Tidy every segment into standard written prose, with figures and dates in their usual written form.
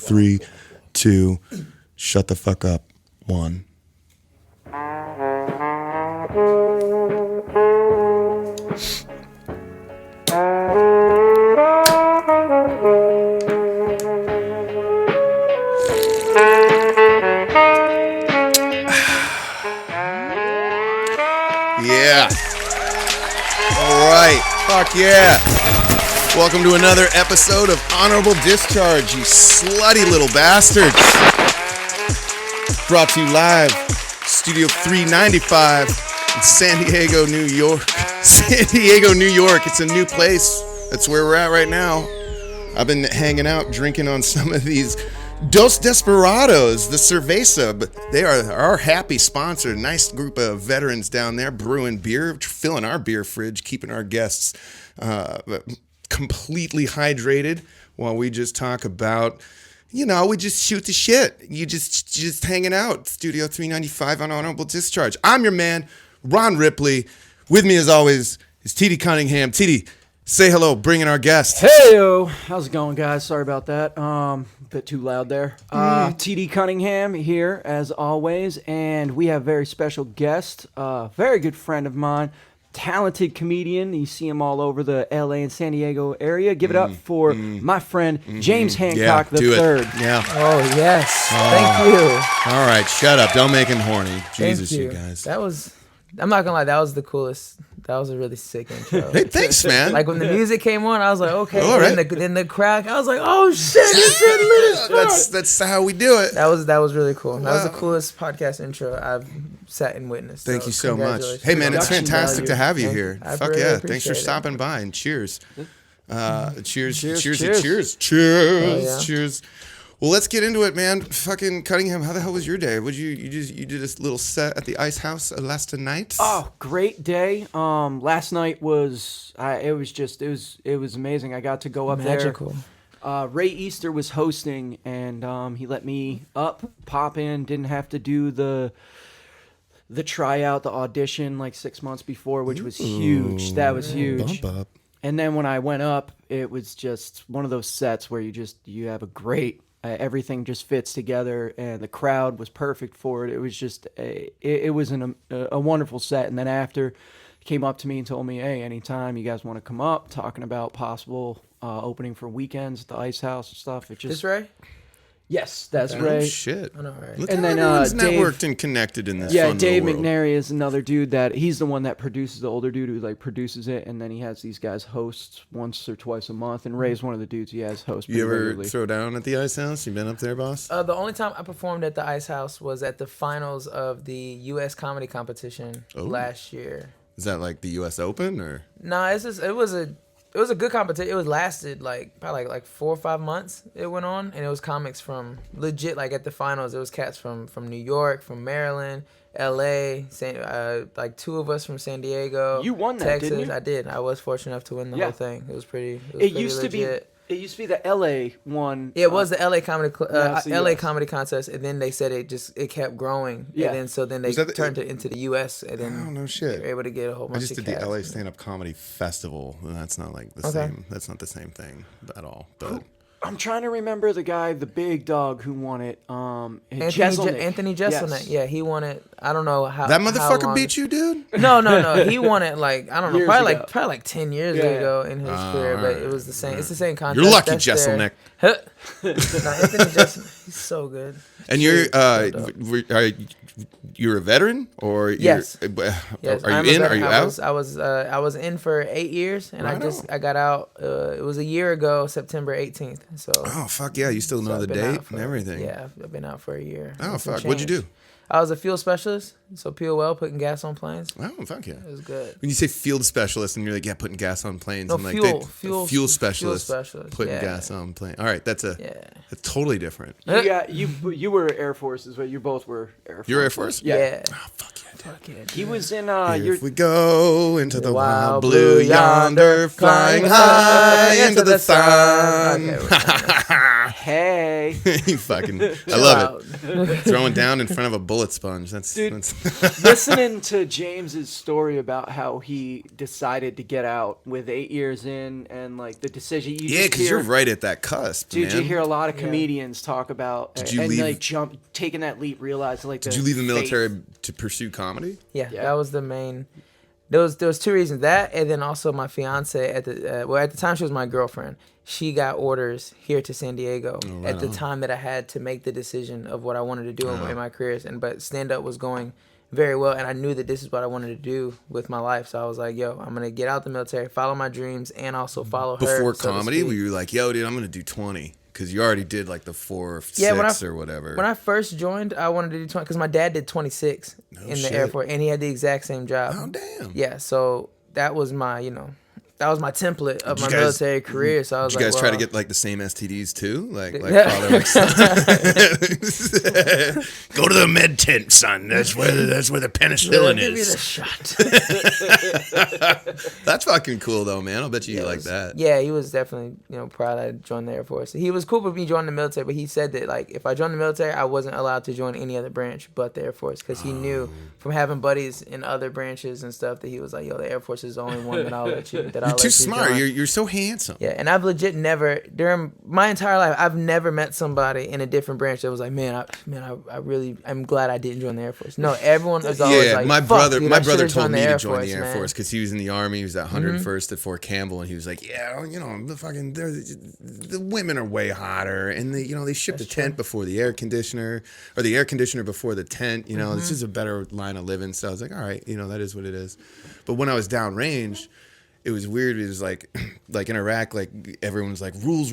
3, 2, shut the fuck up. 1. Yeah. All right. Fuck yeah. Welcome to another episode of Honorable Discharge, you slutty little bastards. Brought to you live, Studio 395 in San Diego, New York. San Diego, New York. It's a new place. That's where we're at right now. I've been hanging out, drinking on some of these Dos Desperados, the Cerveza, but they are our happy sponsor. Nice group of veterans down there brewing beer, filling our beer fridge, keeping our guests completely hydrated while we just talk about, you know, we just shoot the shit. You just hanging out. Studio 395 on Honorable Discharge. I'm your man, Ron Ripley. With me as always is TD Cunningham. TD, say hello, bring in our guest. Hey-o. How's it going, guys? Sorry about that. A bit too loud there. TD Cunningham here, as always, and we have a very special guest, very good friend of mine, talented comedian. You see him all over the LA and San Diego area. Give it up for my friend, James Hancock III. Yeah. Oh, yes. Thank you. All right, shut up. Don't make him horny. Jesus, Thank you guys. That was, I'm not going to lie, that was the coolest. That was a really sick intro. Hey, thanks, man. Like when the music came on, I was like, okay. All right. In the crowd, I was like, oh shit, this shit lit as fuck. That's how we do it. That was really cool. That was the coolest podcast intro I've sat and witnessed. Thank you so much. Hey, man, it's fantastic to have you here. I Fuck really yeah. Thanks for appreciate it. stopping by, and cheers. Cheers. Cheers. Cheers. Well, let's get into it, man. Fucking Cunningham, how the hell was your day? You did a little set at the Ice House last night? Oh, great day. Last night was it was amazing. I got to go up Magical. there. Ray Easter was hosting, and he let me pop in. Didn't have to do the tryout, the audition like 6 months before, which was huge. That was huge. Bump up. And then when I went up, it was just one of those sets where you have a great. Everything just fits together, and the crowd was perfect for it. It was just it was a wonderful set. And then after, he came up to me and told me, "Hey, anytime you guys want to come up, talking about possible opening for weekends at the Ice House and stuff." It just This Ray? yes, that's Oh, Ray. shit. I know, right? Look And how then, everyone's Dave- networked and connected in this Yeah, fun Dave little world. McNary is another dude that he's the one that produces, the older dude who like produces it, and then he has these guys host once or twice a month. And Ray's one of the dudes he has host. You ever regularly. throw down at the Ice House? You been up there, boss? The only time I performed at the Ice House was at the finals of the U.S. comedy competition last year. Is that like the U.S. Open or? Nah, it was a good competition. It was lasted probably like 4 or 5 months. It went on, and it was comics from legit. Like at the finals, it was cats from New York, from Maryland, L.A., like 2 of us from San Diego. You won that, Texas. didn't you? I did. I was fortunate enough to win the Yeah. whole thing. It was pretty. It used to be the LA one. Yeah, it was the LA comedy it's the LA US. comedy contest, and then they said it kept growing. Yeah. And then they Was that the- turned it into the US, and then Oh, no shit. they were able to get a whole bunch I just of did the cats. LA Stand Up Comedy Festival, and that's not like the Okay. same. That's not the same thing at all. But I'm trying to remember the guy, the big dog who won it. Anthony Jeselnik. Yes. Yeah, he won it. I don't know how that how motherfucker long- beat you, dude. No. He won it like I don't know, Years probably ago. like 10 years Yeah. ago in his career, but it was the same. It's the same contest. You're lucky, That's their- Jeselnik. No, Anthony Jeselnik, he's so good. And you're dope. you're a veteran or Yes. Yes. Are I'm you a in? Are veteran. you out? I was in for 8 years, and Right I got out. It was a year ago, September 18th. So Oh fuck yeah! You still know I've the been date out for- and everything. Yeah, I've been out for a year. Oh and some fuck! What'd you change. do? I was a fuel specialist, so POL, putting gas on planes. Oh fuck yeah! It was good. When you say field specialist and you're like, yeah, putting gas on planes, No, I'm like, fuel specialist, specialist, putting yeah. gas on plane. All right, that's Yeah. totally different. You were Air Force as well. You both were Air Force. You're Air Force? Yeah. Oh fuck yeah, dude. Fuck yeah, He was in Here we go into the wild Wild blue blue yonder, yonder, flying flying high high into the sun. Okay, Hey. You fucking, I love it. Throwing down in front of a bullet sponge. Dude, That's listening to James's story about how he decided to get out with 8 years in and like the decision you yeah, just because hear, you're right at that cusp, dude, man. you hear a lot of comedians talk about you and leave- like taking that leap, realize like Did you leave the military to pursue comedy? Yeah, that was the main. There was 2 reasons, that and then also my fiance at the time she was my girlfriend. She got orders here to San Diego at the time that I had to make the decision of what I wanted to do in my careers. But stand up was going very well, and I knew that this is what I wanted to do with my life. So I was like, yo, I'm gonna get out the military, follow my dreams, and also follow her. Before so to comedy, speak. were you like, yo, dude, I'm gonna do 20? Because you already did like the 4 or 6 or whatever. When I first joined, I wanted to do 20 because my dad did 26 in the Air Force, and he had the exact same job. Oh, damn. Yeah, so that was my, that was my template of my military career. So I was Did you like, guys try to get like the same STDs too? Like father, like son? Go to the med tent, son. That's where the penicillin give me is. the shot. That's fucking cool though, man. I'll bet you like that. Yeah, he was definitely proud I joined the Air Force. He was cool with me joining the military, but he said that like if I joined the military, I wasn't allowed to join any other branch but the Air Force because he knew from having buddies in other branches and stuff that he was like, yo, the Air Force is the only one that I'll let you. You're too smart. You're so handsome. Yeah, and I've legit never during my entire life I've never met somebody in a different branch that was like, I'm glad I didn't join the Air Force. No, everyone was always like, my brother told me to join Force, the Air man. Force because he was in the Army. He was at 101st at Fort Campbell, and he was like, yeah, the women are way hotter, and they ship the tent before the air conditioner, or the air conditioner before the tent. This is a better line of living. So I was like, all right, that is what it is. But when I was downrange, it was weird. It was like in Iraq, like everyone was like rules,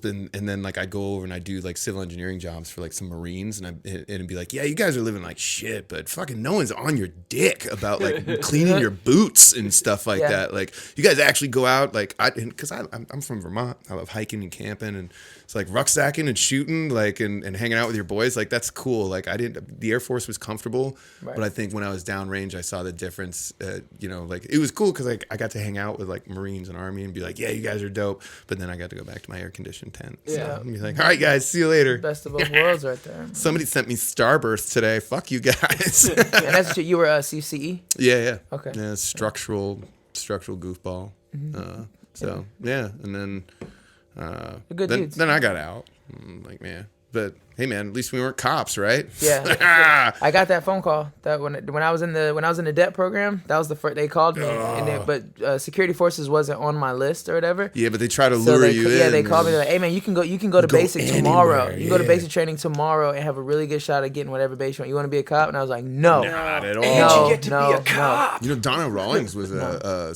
and then like I'd go over and I'd do like civil engineering jobs for like some Marines, and it'd be like, yeah, you guys are living like shit, but fucking no one's on your dick about like cleaning your boots and stuff like that. Like you guys actually go out, like because I'm from Vermont. I love hiking and camping, and it's like rucksacking and shooting, like and hanging out with your boys. Like that's cool. Like the Air Force was comfortable, but I think when I was downrange, I saw the difference. Like it was cool because like I got to hang out with like Marines and Army and be like, yeah, you guys are dope. But then I got to go back to my air conditioned tent. So I'd be like, all right, guys, see you later. Best of both worlds, right there. Somebody sent me Starburst today. Fuck you guys. And that's you were CCE. Yeah. Okay. Yeah, structural goofball. So yeah, and then then I got out. I'm like, man. But hey, man, at least we weren't cops, right? Yeah, I got that phone call that when I was in the debt program, that was the first they called me, but security forces wasn't on my list or whatever. Yeah, but they try to lure you in. Yeah, they called me like, hey man, you can go to basic tomorrow. You can go to basic training tomorrow and have a really good shot at getting whatever base you want. You want to be a cop? And I was like, no, not at all. And you get to be a cop. Donna Rawlings was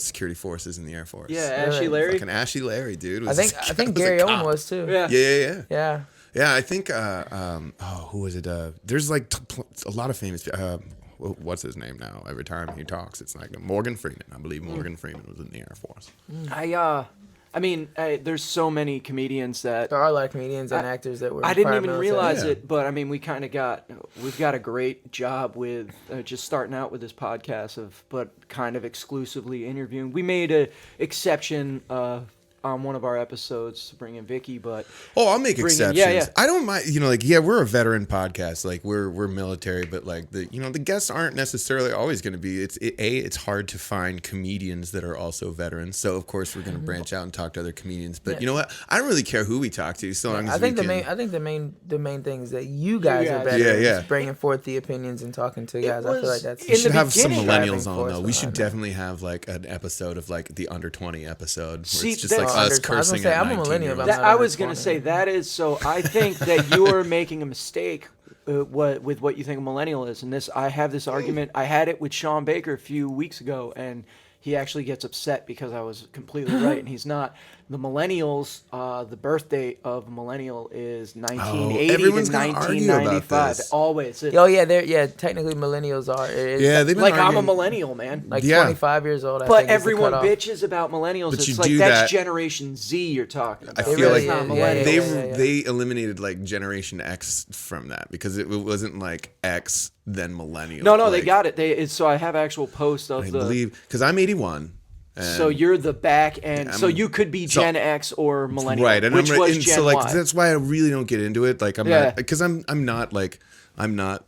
security forces in the Air Force. Yeah, Ashley Larry. Fucking Ashley Larry, dude. I think Gary Owen was too. Yeah. Yeah, I think, who was it? There's like a lot of famous, what's his name now? Every time he talks, it's like Morgan Freeman. I believe Morgan Freeman was in the Air Force. There's so many comedians that... There are a lot of comedians and actors that were... I didn't even realize it, but I mean, we've got a great job with just starting out with this podcast but kind of exclusively interviewing. We made an exception on one of our episodes to bring in Vicky, but I'll make exceptions. Yeah. I don't mind. We're a veteran podcast. Like we're military, but like the guests aren't necessarily always going to be. It's hard to find comedians that are also veterans. So of course we're going to branch out and talk to other comedians. But you know what? I don't really care who we talk to, so long as the main thing is that you guys are veterans, bringing forth the opinions and talking to guys. I feel like that's. We should have some millennials on though. We should definitely have like an episode of like the under 20 episode where it's just like us cursing at 19-year-olds. I was going to say that is so. I think that you're making a mistake with what you think a millennial is, and I have this argument. I had it with Sean Baker a few weeks ago, and he actually gets upset because I was completely right, and he's not. The millennials, the birth date of a millennial is 1980 to 1995. Always. Technically millennials are. They've been like arguing. I'm a millennial, man. Like 25 years old. But everyone bitches about millennials. But it's like that's Generation Z you're talking about. I feel like millennials. they eliminated like Generation X from that because it wasn't like X then millennial. No, they got it. So I have actual posts of I believe because I'm 81. So you're the back end. So you could be Gen X or Millennial. Right, and which was and Gen so like Y. that's why I really don't get into it. Like I'm not, because I'm not.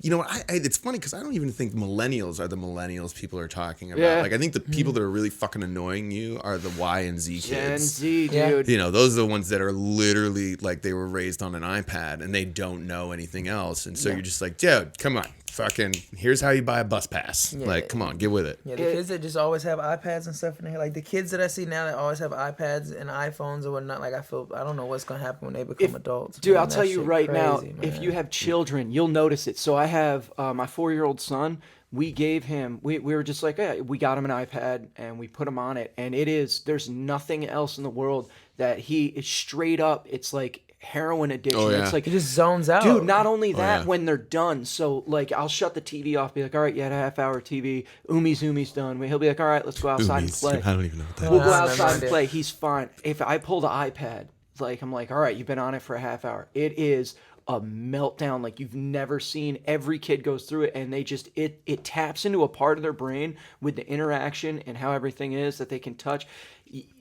You know, it's funny because I don't even think millennials are the millennials people are talking about. Yeah. Like I think the people that are really fucking annoying you are the Y and Z kids. Gen Z, Yeah. dude. You know, those are the ones that are literally like they were raised on an iPad and they don't know anything else. And so you're just like, dude, come on, fucking, here's how you buy a bus pass. Yeah. Like, come on, get with it. Yeah, the kids that just always have iPads and stuff in their head. Like the kids that I see now that always have iPads and iPhones or whatnot. Like I don't know what's gonna happen when they become adults. Dude, man. I'll tell That you shit right now, crazy, if man. you have children, you'll notice it. So I have my 4-year-old son. We gave him, we were just like, hey, we got him an iPad and we put him on it. And there's nothing else in the world that he is straight up. It's like heroin addiction. Oh, yeah. It's like, He just zones out. dude, not only that, yeah. when they're done. So like, I'll shut the TV off, be like, all right, you had a half-hour TV. Umi's done. He'll be like, all right, let's go outside and play. I don't even know what that We'll is. go I have no outside and idea. play. He's fine. If I pull the iPad, like I'm like, all right, you've been on it for a half hour. It is a meltdown like you've never seen. Every kid goes through it, and they just it taps into a part of their brain with the interaction and how everything is that they can touch.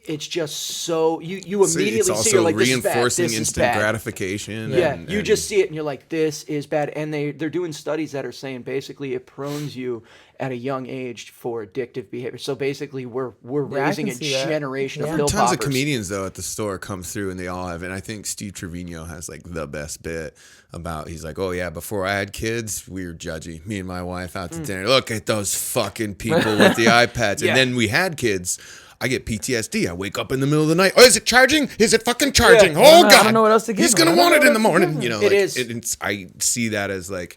It's just so you immediately it's see also you're like, this is bad, reinforcing this is instant bad. gratification. Yeah, and, you and- just see it and you're like, this is bad. And they're doing studies that are saying basically it prones you at a young age for addictive behavior. So basically we're I raising can a see that. generation Yeah. of pill Tons poppers. of comedians though at the store come through and they all have, and I think Steve Trevino has like the best bit about, he's like, oh yeah, before I had kids we were judgy, me and my wife out to dinner, look at those fucking people with the iPads. Yeah. And then we had kids, I get PTSD. I wake up in the middle of the night. Oh, is it charging? Is it fucking charging? Yeah. Oh I God, don't know what else to give he's him. gonna I don't want know it in the what else to give morning. him. You know, It like, is. I see that as like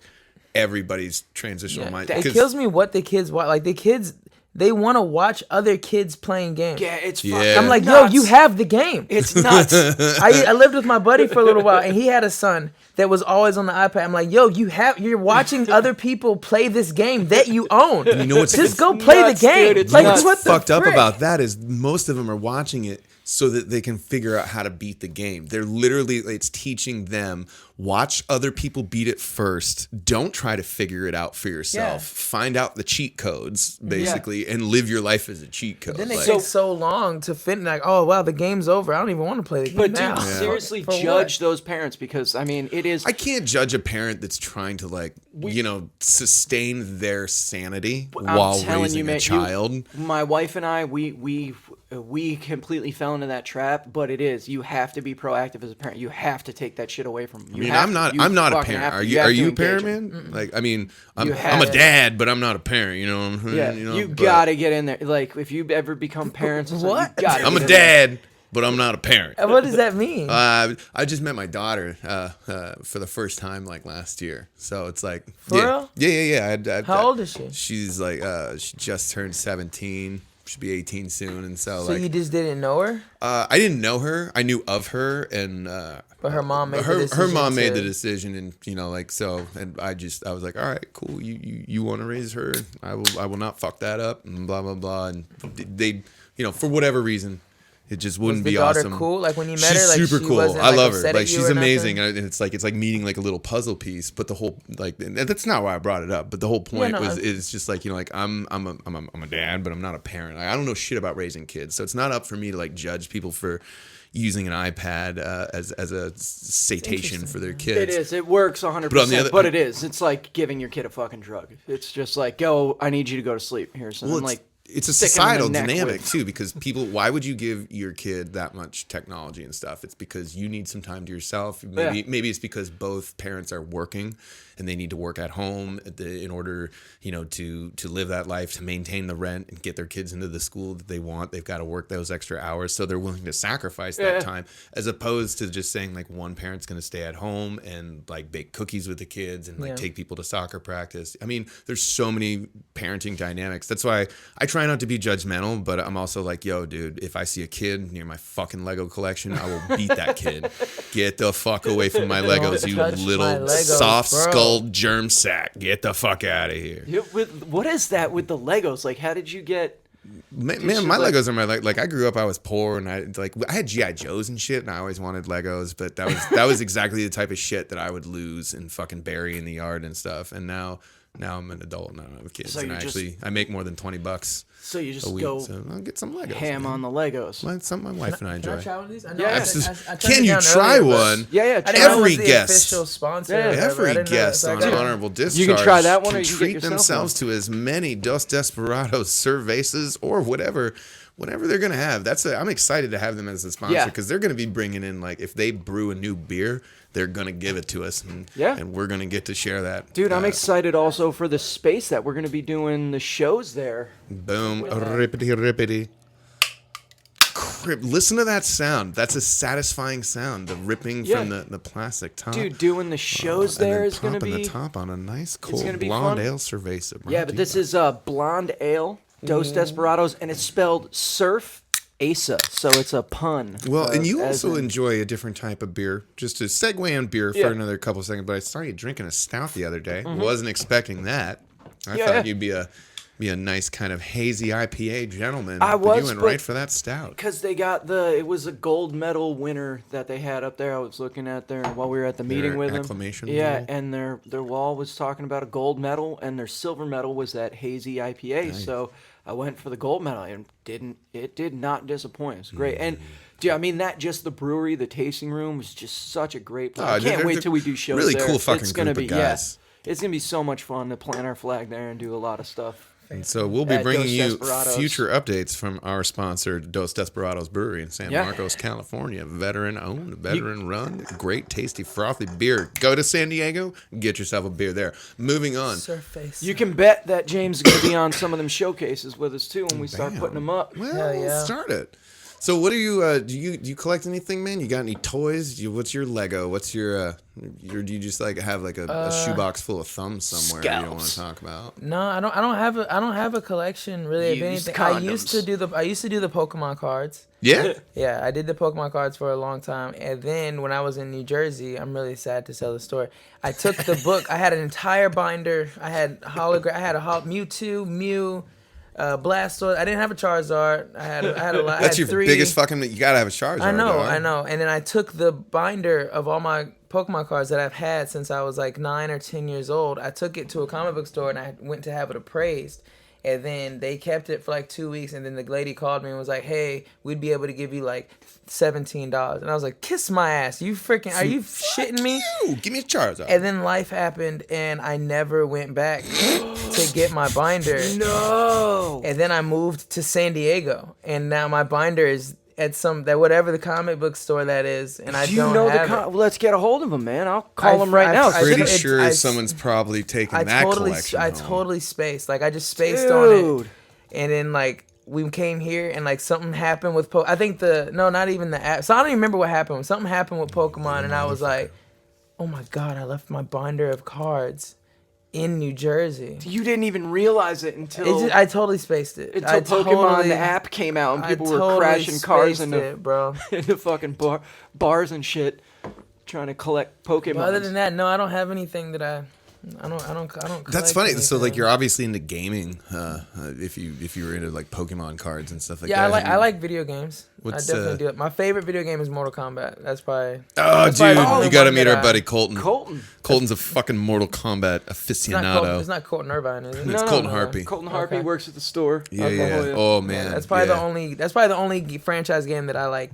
everybody's transitional mind. It 'cause- kills me what the kids watch. Like the kids, they want to watch other kids playing games. Yeah, it's Yeah. fucking I'm like, nuts. yo, you have the game. It's nuts. I lived with my buddy for a little while, and he had a son that was always on the iPad. I'm like, yo, you're watching other people play this game that you own. You know what's Just go play nuts, the game. dude, it's Like, nuts. what the fucked up frick? about that is most of them are watching it so that they can figure out how to beat the game. They're literally, it's teaching them, watch other people beat it first. Don't try to figure it out for yourself. Yeah. Find out the cheat codes, basically, and live your life as a cheat code. Then it Like, takes so long to fit. Like, oh wow, the game's over. I don't even want to play the game But now. dude, seriously, For what? judge those parents because I mean, it is. I can't judge a parent that's trying to sustain their sanity while telling raising you, man, a child. My wife and I, we completely fell into that trap. But you have to be proactive as a parent. You have to take that shit away from them. I mean, I'm not a parent. Are you a parent, man? Like, I mean, I'm have a to. dad, but I'm not a parent. You know what I'm saying? Yeah, You know, you but gotta get in there. Like, if you ever become parents, or something, What? You gotta I'm get a in there. dad, but I'm not a parent. What does that mean? I just met my daughter for the first time like last year, so it's like For real? yeah. How old is she? She's like she just turned 17. She'll be 18 soon, and so So like you just didn't know her, I didn't know her. I knew of her, and but her mom made her the decision. mom made the to- decision, and and I was like, all right, cool. You want to raise her? I will not fuck that up, and blah blah blah. And they for whatever reason, it just Was wouldn't the be daughter awesome. cool? Like when you met She's her, like super she cool. wasn't, I like, love her. upset at Like you she's or amazing, nothing? and it's like meeting like a little puzzle piece. But the whole and that's not why I brought it up. But the whole point no, is just like I'm a dad, but I'm not a parent. Like, I don't know shit about raising kids, so it's not up for me to like judge people for using an iPad as a citation for their kids. It is. It works 100%. But on the other- but it is. It's like giving your kid a fucking drug. It's just like, go. I need you to go to sleep. Here's something. Well, like it's a stick 'em in the societal neck dynamic with- too, because people, why would you give your kid that much technology and stuff? It's because you need some time to yourself. Maybe it's because both parents are working and they need to work at home in order, to live that life, to maintain the rent and get their kids into the school that they want. They've got to work those extra hours, so they're willing to sacrifice that time, as opposed to just saying like one parent's going to stay at home and like bake cookies with the kids and like take people to soccer practice. I mean, there's so many parenting dynamics. That's why I try not to be judgmental, but I'm also like, yo, dude, if I see a kid near my fucking Lego collection, I will beat that kid. Get the fuck away from my Legos, you touch my little Legos, soft bro. skull germ sack. Get the fuck out of here. Yeah, what is that with the Legos? Like, how did you get? Man, you my like- Legos are my like. I grew up, I was poor, and I had GI Joes and shit, and I always wanted Legos, but that was exactly the type of shit that I would lose and fucking bury in the yard and stuff. And now Now I'm an adult. Now I have kids, So and you I make more than $20 So you a just week. go So I'll get some Legos. ham man. on the Legos. Well, it's something my wife and I Can I enjoy. try one of these? I know Yeah, I yeah. said- I turned Can it you down try earlier, but one? Yeah, I try didn't know it Every was the guest. official sponsor. Yeah. or whatever. I Every didn't know that, guest so I on got- Honorable Discharge You can try that one, or can you can get treat yourself themselves to as many Dos Desperados cervezas or whatever they're gonna have. I'm excited to have them as a sponsor because they're gonna be bringing in, like, if they brew a new beer, they're gonna give it to us, and we're gonna get to share that. Dude, I'm excited also for the space that we're going to be doing the shows there. Boom, rippity. Listen to that sound. That's a satisfying sound. The ripping from the plastic top. Dude, doing the shows there is going to be... popping the top on a nice cold gonna be blonde fun. ale cerveza. Yeah, but this is blonde ale, Dos Desperados, and it's spelled Surf Asa, so it's a pun. Well, and you as also in- enjoy a different type of beer. Just to segue on beer for Yeah. another couple seconds, but I saw you drinking a stout the other day. Wasn't expecting that. I Yeah. thought you'd be a nice kind of hazy IPA gentleman. I but was, you went but- right for that stout. Because they got it was a gold medal winner that they had up there. I was looking at there while we were at the meeting with them. acclamation Yeah, wall? and their wall was talking about a gold medal, and their silver medal was that hazy IPA. So I went for the gold medal, and it did not disappoint. It's great. And dude, I mean, that just the brewery, the tasting room was just such a great place. I can't they're wait till we do shows really there. cool fucking It's gonna group be of guys. it's gonna be so much fun to plant our flag there and do a lot of stuff. And so we'll be At bringing Dos you Desperados. future updates from our sponsor, Dos Desperados Brewery in San Yeah. Marcos, California. Veteran-owned, veteran-run, great, tasty, frothy beer. Go to San Diego, get yourself a beer there. Moving on. Surface. You can bet that James is going to be on some of them showcases with us too when we start Bam. putting them up. Well, Hell yeah. start it. So what do you collect anything, man? You got any toys? What's your Lego? What's your do you just like have like a shoebox full of thumbs somewhere you don't want to Scalps. talk about? No, I don't have a collection really of Used anything. I used to do the Pokemon cards. Yeah? Yeah, I did the Pokemon cards for a long time, and then when I was in New Jersey, I'm really sad to tell the story. I took the book. I had an entire binder. I had Mewtwo, Mew, Blastoise. I didn't have a Charizard. I had a lot. That's I your had 3. biggest fucking. You gotta have a Charizard. I know, though. I know. And then I took the binder of all my Pokemon cards that I've had since I was like 9 or 10 years old. I took it to a comic book store and I went to have it appraised. And then they kept it for like 2 weeks. And then the lady called me and was like, "Hey, we'd be able to give you like $17." And I was like, "Kiss my ass! Are you shitting me?" Ooh, give me a Charizard. And then life happened, and I never went back to get my binder. No. And then I moved to San Diego, and now my binder is at whatever the comic book store that is, and I Do you don't know have Well, let's get a hold of him, man. I'll call him right now. Pretty it's- sure I- someone's probably taken I that totally, collection. I home. totally spaced. Like I just spaced on Dude. it, and then like we came here, and like something happened with I think not even the app. So I don't even remember what happened. Something happened with Pokemon, and I was like, "Oh my god, I left my binder of cards in New Jersey." You didn't even realize it until I totally spaced it. I Pokemon totally- the app came out and I people were totally crashing cars spaced into it, bro. into fucking bars and shit, trying to collect Pokemon. But other than that, no, I don't have anything that I don't. That's collect funny. So like anything. you're obviously into gaming. If you were into like Pokemon cards and stuff like Yeah, that. I like video games. What's, I definitely do it. My favorite video game is Mortal Kombat. That's probably. Oh, that's probably the dude, only you got to one meet that our buddy Colton. Colton. Colton's a fucking Mortal Kombat aficionado. It's not Colton Irvine, is it? It's Colton Harpy. Colton Harpy Okay. works at the store. Yeah, Okay. yeah. Oh man, That's probably yeah. the only franchise game that I like.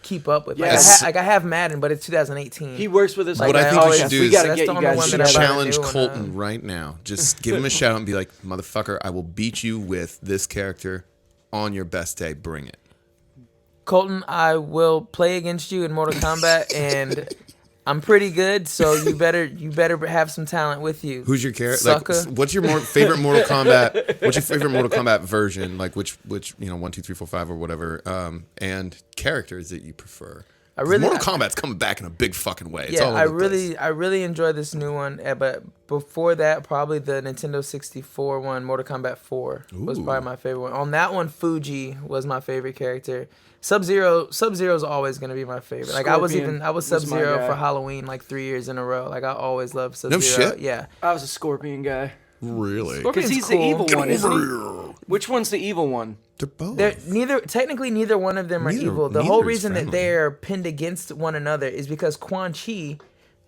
Keep up with. Like, Yes. I have Madden, but it's 2018. He works with us. What on I the think we podcast. should do we is- gotta That's get the you only guys one You that together. I challenge do, and, Colton right now. Just give him a shout out and be like, "Motherfucker, I will beat you with this character on your best day. Bring it." Colton, I will play against you in Mortal Kombat, and I'm pretty good. So you better have some talent with you. Who's your character? Like, Sucker. what's your favorite Mortal Kombat? What's your favorite Mortal Kombat version? Like which 1, 2, 3, 4, 5 or whatever. And characters that you prefer. 'Cause Mortal Kombat's coming back in a big fucking way. It's all over the place. I really enjoy this new one. But before that, probably the Nintendo 64 one, Mortal Kombat 4, was Ooh. probably my favorite one. On that one, Fuji was my favorite character. Sub-Zero is always gonna be my favorite. Like I was Scorpion was my Sub-Zero guy. for Halloween like 3 years in a row. Like I always loved Sub-Zero. shit. Yeah. I was a Scorpion guy. Really? Because Scorpion's he's cool. the evil Get one, isn't over he? Which one's the evil one? They're both. Neither one of them are Neither- evil. The neither whole is reason that friendly. they're pinned against one another is because Quan Chi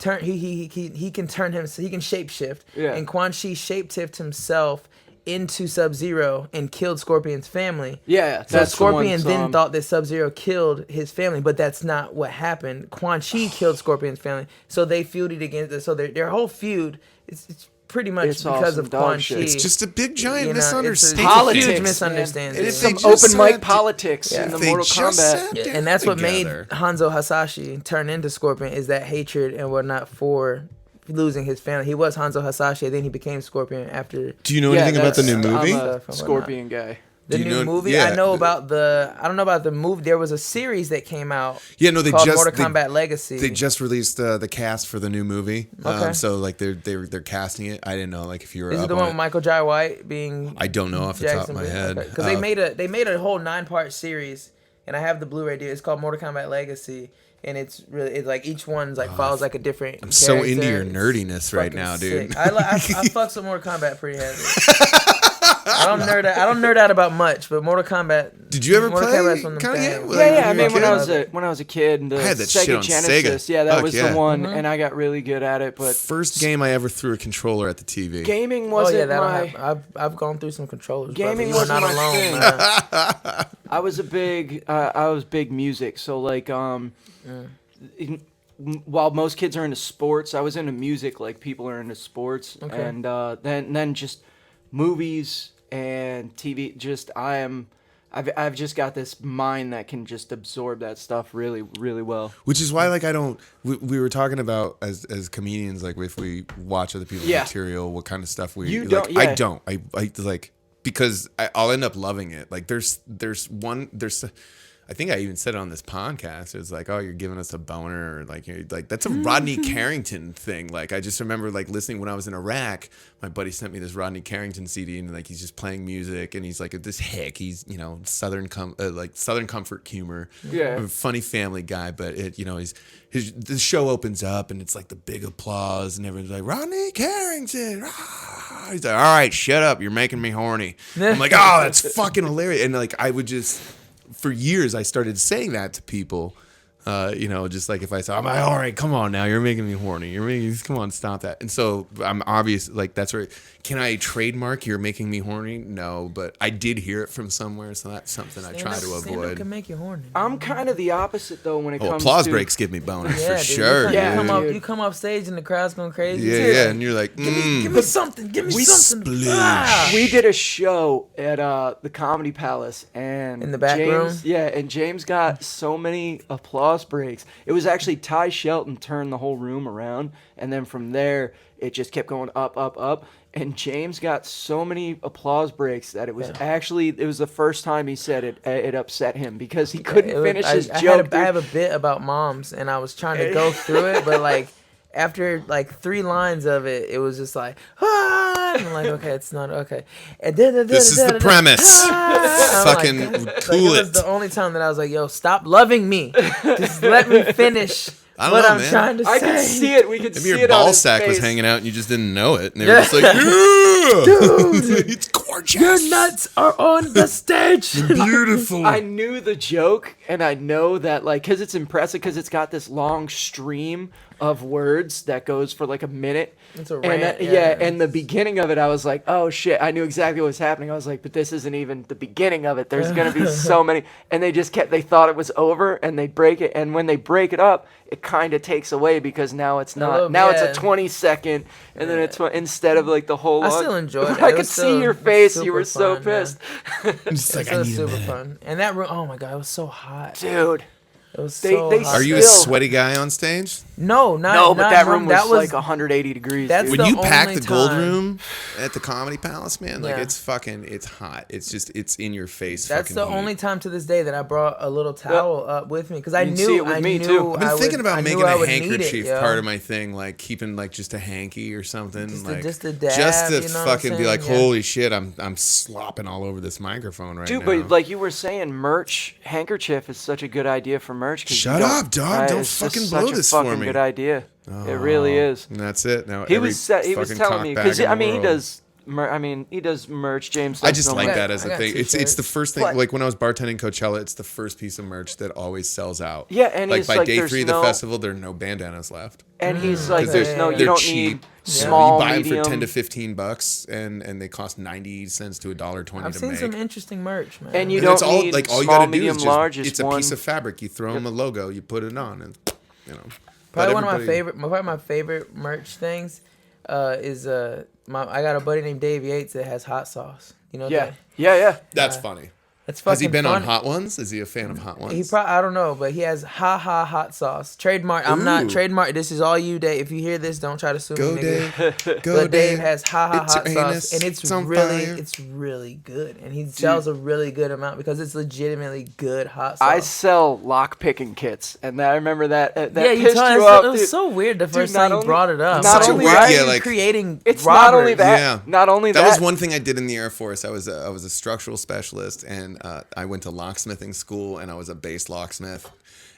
he can turn him, so he can shapeshift. Yeah. And Quan Chi shapeshifted himself into Sub-Zero and killed Scorpion's family. Yeah, So that's the Scorpion one, then thought that Sub-Zero killed his family, but that's not what happened. Quan Chi killed Scorpion's family, so they feuded against it. So their whole feud, it's pretty much It's because awesome of dog Quan Chi. shit. It's just a big giant You know, misunderstanding. It's a Politics, huge man. misunderstanding. It's some They just open mic sat- politics Yeah. in the They Mortal just Kombat. sat Yeah, down and that's what together. made Hanzo Hasashi turn into Scorpion, is that hatred and whatnot for losing his family. He was Hanzo Hasashi, and then he became Scorpion after Do you know anything about the new that's- movie? I'm Stuff a and Scorpion guy. the Do you new know- movie. yeah, I know about I don't know about the movie. There was a series that came out. Yeah, no, they called just Mortal Kombat Legacy. They just released the cast for the new movie. Okay. So like they're casting it. I didn't know like if you were Is up it the on one it. with Michael Jai White being? I don't know off the top of my head. Because they made a whole 9-part series, and I have the Blu-ray deal. It's called Mortal Kombat Legacy, and it's like each one's like follows like a different. I'm so into your character. nerdiness It's right fucking now, sick. dude. I fucks with Mortal Kombat pretty heavy. I don't nerd out about much, but Mortal Kombat. Did you ever Mortal play Kombat's one of them Kanye? things. Like, Yeah, I when you mean, were a when I was a kid, the I had that Sega shit on Genesis, Sega. yeah, that Fuck was yeah. the one, and I got really good at it. But First game I ever threw a controller at the TV. gaming Oh wasn't yeah, that'll my. happen. I've gone through some controllers. Gaming brother. You are wasn't not my alone, thing. man. I was a big, music. So like, while most kids are into sports, I was into music like people are into sports, Okay. and then just movies and TV. I've just got this mind that can just absorb that stuff really, really well. Which is why, like, I don't. We were talking about as comedians, like, if we watch other people's Yeah. material, what kind of stuff we. You like, don't- I yeah. don't. I like because I'll end up loving it. Like, there's. I think I even said it on this podcast. It was like, oh, you're giving us a boner, or like, you're like that's a Rodney Carrington thing. Like, I just remember like listening when I was in Iraq. My buddy sent me this Rodney Carrington CD, and like he's just playing music, and he's like this hick. He's Southern comfort humor. Yeah. A funny family guy, but the show opens up, and it's like the big applause, and everyone's like Rodney Carrington. Ah. He's like, all right, shut up, you're making me horny. I'm like, oh, that's fucking hilarious, and like I would just. For years, I started saying that to people, just like if I saw, all right, come on now, you're making me horny. Come on, stop that. And so I'm obvious, like that's where, can I trademark you're making me horny? No, but I did hear it from somewhere, so that's something I try to Stand-up avoid. can make you horny. I'm kind of the opposite though when it comes Applause to breaks give me boners Yeah, for dude, sure. You Yeah, come, dude. you come off stage and the crowd's going crazy. Yeah, too. yeah, and you're like, Give me something. Give me We something. splooge. Ah. We did a show at the Comedy Palace, and In the back James, room? Yeah, and James got so many applause breaks. It was actually Ty Shelton turned the whole room around, and then from there it just kept going up, up, up. And James got so many applause breaks that it was the first time he said it upset him because he couldn't finish his joke. I have a bit about moms, and I was trying to go through it, but like after like 3 lines of it, it was just like, ah! And I'm like, okay, it's not okay. And This is the premise. Fucking cool It was it. the only time that I was like, yo, stop loving me. Just let me finish I don't what know, I'm man. trying to say. I could see it. We could Maybe see your it on ball his sack was face. hanging out and you just didn't know it. And they were just like, yeah, Dude, it's gorgeous. your nuts are on the stage. Beautiful. I knew the joke, and I know that, like, because it's impressive, because it's got this long stream of words that goes for like a minute. It's a And rant, yeah, and the beginning of it, I was like, oh shit, I knew exactly what was happening. I was like, but this isn't even the beginning of it. There's gonna be so many, and they thought it was over, and they break it, and when they break it up, it kind of takes away because now it's not. Now it's a 20-second, and then it's instead of like the whole. I still enjoyed it. I It could was see still your face. You super were so fun, pissed, Just like, It I was need a super minute. fun. And that room, oh my god, it was so hot. dude. It was They- so they hot. Are you a Still- sweaty guy on stage? No, not No, but not that home. room was, That was like 180 degrees. that's dude. the When you pack only the gold time- room at the Comedy Palace, man, like Yeah. it's hot. It's in your face. That's fucking the heat. only time to this day that I brought a little towel up with me because I You can see knew it with I me, knew too. I've been I thinking would- about I knew making I a would need handkerchief it, yo. part of my thing, like keeping like just a hanky or something, Just like to dab, just to you know what I'm fucking be like, saying? Yeah. holy shit, I'm slopping all over this microphone right Dude, now. but like you were saying, merch handkerchief is such a good idea for merch. 'cause you Shut don't- up, dog. Don't it's just fucking such blow a this for fucking me. Good idea. It really is. And that's it. Now he every was telling me cockbag because in the I mean he world. does I mean, he does merch. James. I does just no like merch. that as I a got thing. It's t-shirts. the first thing. But- Like when I was bartending Coachella, it's the first piece of merch that always sells out. Yeah, and like he's by like, day there's 3 of the no- festival, there are no bandanas left. And he's like, 'Cause there's no, you they're don't cheap. need So small, you buy them medium. for $10 to $15, and they cost 90 cents to $1.20 I've to seen make. some interesting merch, man. And you And don't it's all need like all you small, got to do medium, is large. just, It's it's a one. piece of fabric. You throw them a logo, you put it on, and you know. Probably But one of my everybody- favorite merch things is I got a buddy named Dave Yates that has hot sauce. You know Yeah, that? yeah. That's funny. That's fucking Has he been on funny. Hot Ones? Is he a fan of Hot Ones? He probably, I don't know, but he has hot sauce. Trademark. I'm not Ooh. trademark. This is all you, Dave. If you hear this, don't try to sue Go me, nigga. Dave. Go But Dave Dave. has It's hot your sauce, anus. and it's on really, fire. it's really good. And he sells a really good amount because it's legitimately good hot sauce. I sell lock picking kits, and I remember that. That yeah, you pissed told you us off. it was dude. so weird the first not time you only- brought it up. not Like, only why that- are yeah, you like- creating? It's not only that. Yeah. Not only That that. was one thing I did in the Air Force. I was a structural specialist, and I went to locksmithing school, and I was a base locksmith.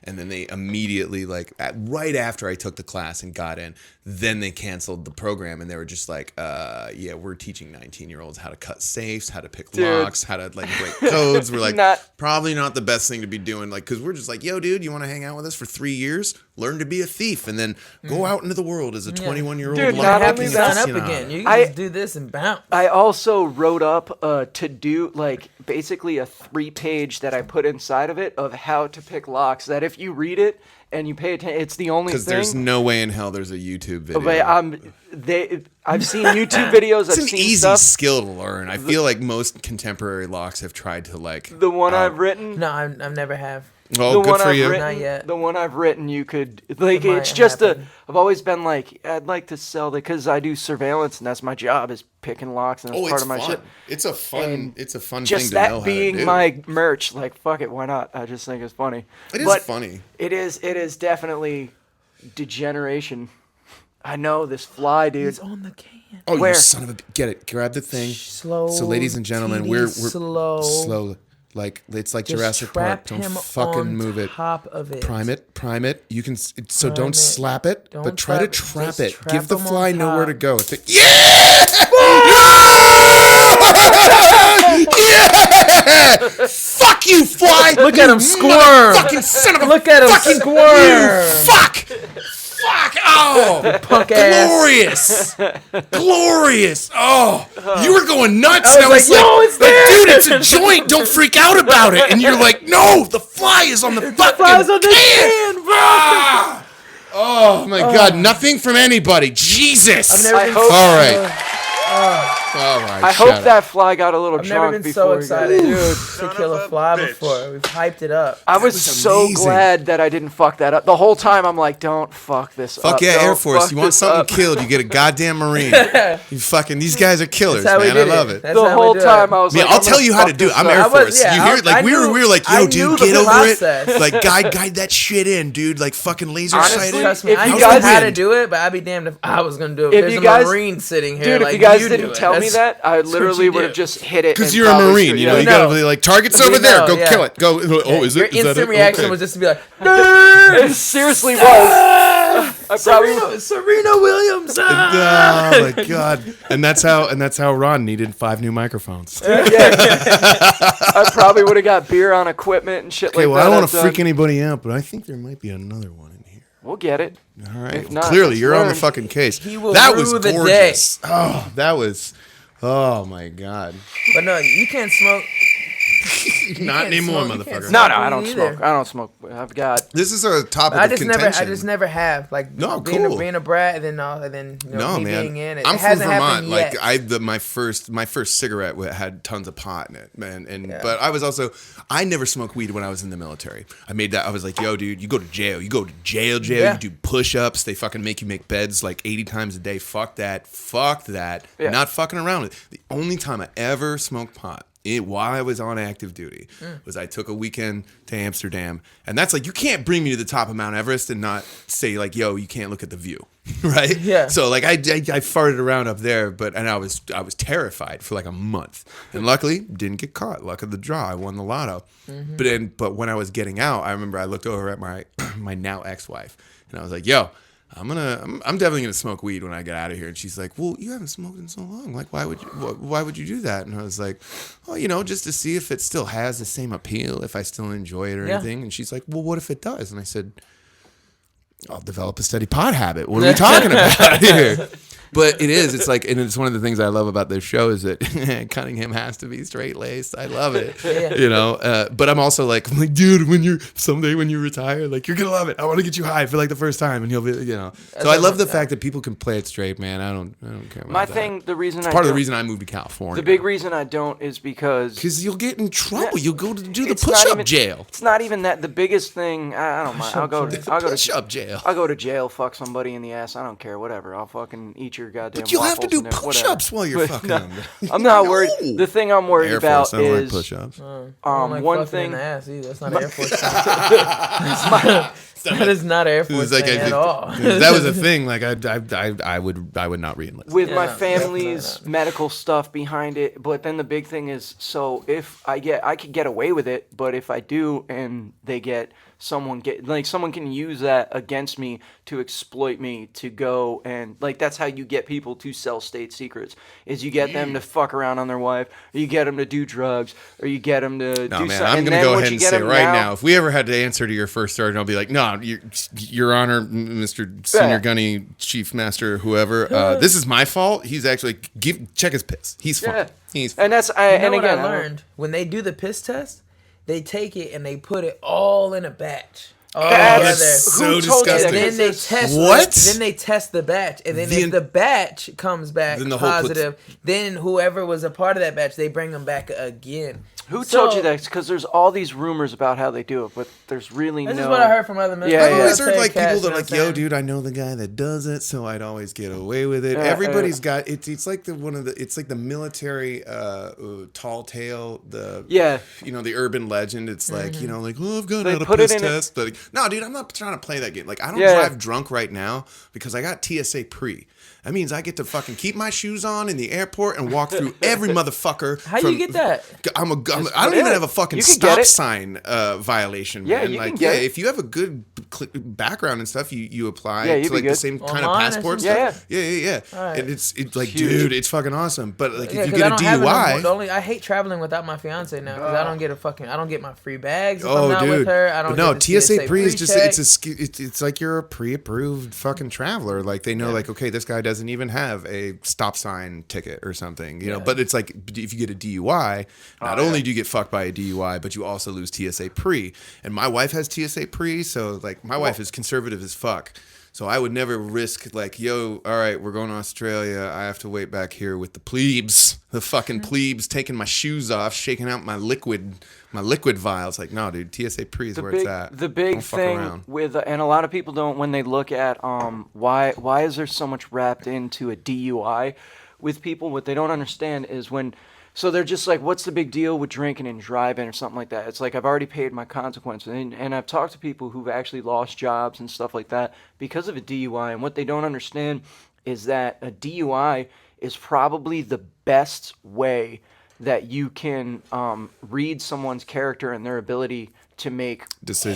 And then they immediately, like, right after I took the class and got in, then they canceled the program, and they were just like, yeah, we're teaching 19-year-olds how to cut safes, how to pick Dude. locks, how to, like, break codes. We're like, Not- probably not the best thing to be doing, like, because we're just like, yo, dude, you want to hang out with us for 3 years? Learn to be a thief, and then go out into the world as a 21-year-old. Dude, You not don't have only to that- sign up again. You can I- just do this and bounce. I also wrote up to do like basically a 3-page that I put inside of it of how to pick locks. That if you read it and you pay attention, it's the only Because thing. there's no way in hell there's a YouTube video. But I've seen YouTube videos. It's I've an seen easy stuff. skill to learn. I feel like most contemporary locks have tried to like. The one I've written. No, I've never have. Oh, the good one for I've you. written, Not yet. The one I've written, you could like. It might It's just happen. I've always been like, I'd like to sell it because I do surveillance, and that's my job is picking locks, and that's Oh, part it's of my fun. shit. It's a fun. And It's a fun Just thing to know that how being to do. my merch, like fuck it, why not? I just think it's funny. It is But funny. It is definitely degeneration. I know this fly, dude. It's on the can. Oh, Where? you son of a! Get it. Grab the thing. Slow. So, ladies and gentlemen, TD, we're slow. Like it's like Just Jurassic Park. trap Don't him fucking on move it. top of it. Prime it. You can. So Prime don't it. slap it, Don't but try to slap it. trap Just it. Give trap the him on fly nowhere to top. go. Yeah! Fuck you, fly! Look at him squirm. Fucking son of a Look at him fucking squirm. Fuck! Fuck! Oh! Punk ass. Glorious! Oh! You were going nuts. I was and like, "Yo, it's there." dude, it's a joint. Don't freak out about it. And you're like, no, the fly is on the fucking fly's on the can, can, bro. Ah! Oh my God! Nothing from anybody. Jesus! I've never I been hope- All right. All right. I hope that fly got a little I've never drunk been so before he got excited dude. to kill a fly before. We've hyped it up. I was was so amazing. glad that I didn't fuck that up. The whole time I'm like, don't fuck this up. Fuck yeah, Don't Air Force. fuck You want this something up. killed? You get a goddamn Marine. You fucking. These guys are killers, That's how we man. I did love it. it. That's The how we whole do it. time I was Yeah, like, I'll I'm tell gonna you how to fuck do it. this I'm up. Air I was- Force. yeah, You I hear was- it? Like I we knew- were like, I yo, knew dude, the get over process. it. Like guide that shit in, dude. Like fucking laser Honestly, sighted. Trust me, If I you knew guys how to win. do it, but I'd be damned if I was gonna do it. If There's you a guys- Marine sitting here. Dude, like, if you guys do didn't it. tell me That's- that, I that's what literally you would do. have just hit it. Because and you're a probably Marine, shoot- you know, yeah. you We gotta know. be like, target's We over there. know, Go yeah. kill it. Go. Oh, is Your it? Is that instant it? reaction Okay. was just to be like, It seriously was. I probably Serena Williams. Oh my God! And that's how Ron needed 5 new microphones. I probably would have got beer on equipment and shit Okay, like well, that. I don't want I've to done. freak anybody out, but I think there might be another one in here. We'll get it. All right. If not, Clearly, let's you're on the learn. fucking case. He will That was rue the day. gorgeous. Oh, that was. Oh my God. But no, you can't smoke. Not can't anymore, smoke- you can't motherfucker. No, smoke I weed don't either. smoke. I don't smoke. I've got. This is a topic I of just contention. never have like No, being cool. being a brat and then you know, No, me man. being in it. I'm It from hasn't Vermont. happened Like yet. my first cigarette had tons of pot in it, man. And Yeah. but I never smoked weed when I was in the military. I made that. I was like, yo, dude, you go to jail. You go to jail. Yeah. You do push-ups. They fucking make you make beds like 80 times a day. Fuck that. Yeah. Not fucking around with it. The only time I ever smoked pot. While I was on active duty, was I took a weekend to Amsterdam, and that's like you can't bring me to the top of Mount Everest and not say like, "Yo, you can't look at the view," right? Yeah. So like I farted around up there, and I was terrified for like a month, and luckily didn't get caught. Luck of the draw, I won the lotto. But when I was getting out, I remember I looked over at my my now ex-wife, and I was like, "Yo, I'm definitely gonna smoke weed when I get out of here. And she's like, well, you haven't smoked in so long. Like, why would you do that? And I was like, well, just to see if it still has the same appeal, if I still enjoy it or anything. And she's like, well, what if it does? And I said, I'll develop a steady pot habit. What are we talking about here? But it's like, and it's one of the things I love about this show is that Cunningham has to be straight laced. I love it, but I'm also like, dude, someday when you retire, like you're gonna love it. I want to get you high for like the first time, and you'll be, So I love the fact that people can play it straight, man. I don't care about My that. thing, the reason it's part of the reason I moved to California. The big reason I don't is because you'll get in trouble. You'll go to do the it's push-up jail. It's not even that. The biggest thing, I don't mind. I'll go to push-up jail. I'll go to jail. Fuck somebody in the ass. I don't care. Whatever. I'll fucking eat your goddamn. But you'll have to do waffles push-ups while you're fucking them. I'm not worried. The thing I'm worried Air about Force, is like push-ups. one thing. In the ass either. That's not Air Force. That is not Air Force like thing at all. That was a thing. Like I would not re-enlist. With my family's medical stuff behind it, but then the big thing is, so if I could get away with it, but if I do and they get someone can use that against me to exploit me to go and like that's how you get people to sell state secrets is you get them to fuck around on their wife, or you get them to do drugs, or you get them to do something. I'm gonna go ahead and say right now, if we ever had to answer to your first story, I'll be like, no, Your Honor, Mr. Senior Gunny Chief Master, whoever, this is my fault. He's actually check his piss. He's fine. Yeah. He's fine. And that's I learned when they do the piss test. They take it and they put it all in a batch. That's so disgusting. And then they test Then they test the batch, and then if the batch comes back positive, then whoever was a part of that batch, they bring them back again. Who told you that? Because there's all these rumors about how they do it, but there's really This is what I heard from other military. I've always heard like people that are like, yo, dude, I know the guy that does it, so I'd always get away with it. Everybody's got it's like the military tall tale, the urban legend. It's like, like, oh, I've got out a piss test. But no, dude, I'm not trying to play that game. Like, I don't drive drunk right now because I got TSA pre. That means I get to fucking keep my shoes on in the airport and walk through every motherfucker. How you get that? I don't even have a fucking stop sign violation, man. If you have a good background and stuff, you apply to like the same kind of passport stuff. Yeah. Right. And it's like, dude, it's fucking awesome. But like, if you get a DUI, I hate traveling without my fiance now because I don't get my free bags if I'm not with her. I don't. No, TSA pre is just it's like you're a pre-approved fucking traveler. Like they know, like, okay, this guy doesn't even have a stop sign ticket or something, but it's like if you get a DUI, not only do you get fucked by a DUI, but you also lose TSA pre. And my wife has TSA pre, so like my wife is conservative as fuck. So I would never risk like, yo, all right, we're going to Australia. I have to wait back here with the plebes, the fucking plebes, taking my shoes off, shaking out my liquid vials. Like, no, dude, TSA pre is where it's at. The big thing with, and a lot of people don't, when they look at why is there so much wrapped into a DUI with people, what they don't understand is so they're just like, what's the big deal with drinking and driving or something like that? It's like, I've already paid my consequences. And I've talked to people who've actually lost jobs and stuff like that because of a DUI. And what they don't understand is that a DUI is probably the best way that you can read someone's character and their ability to make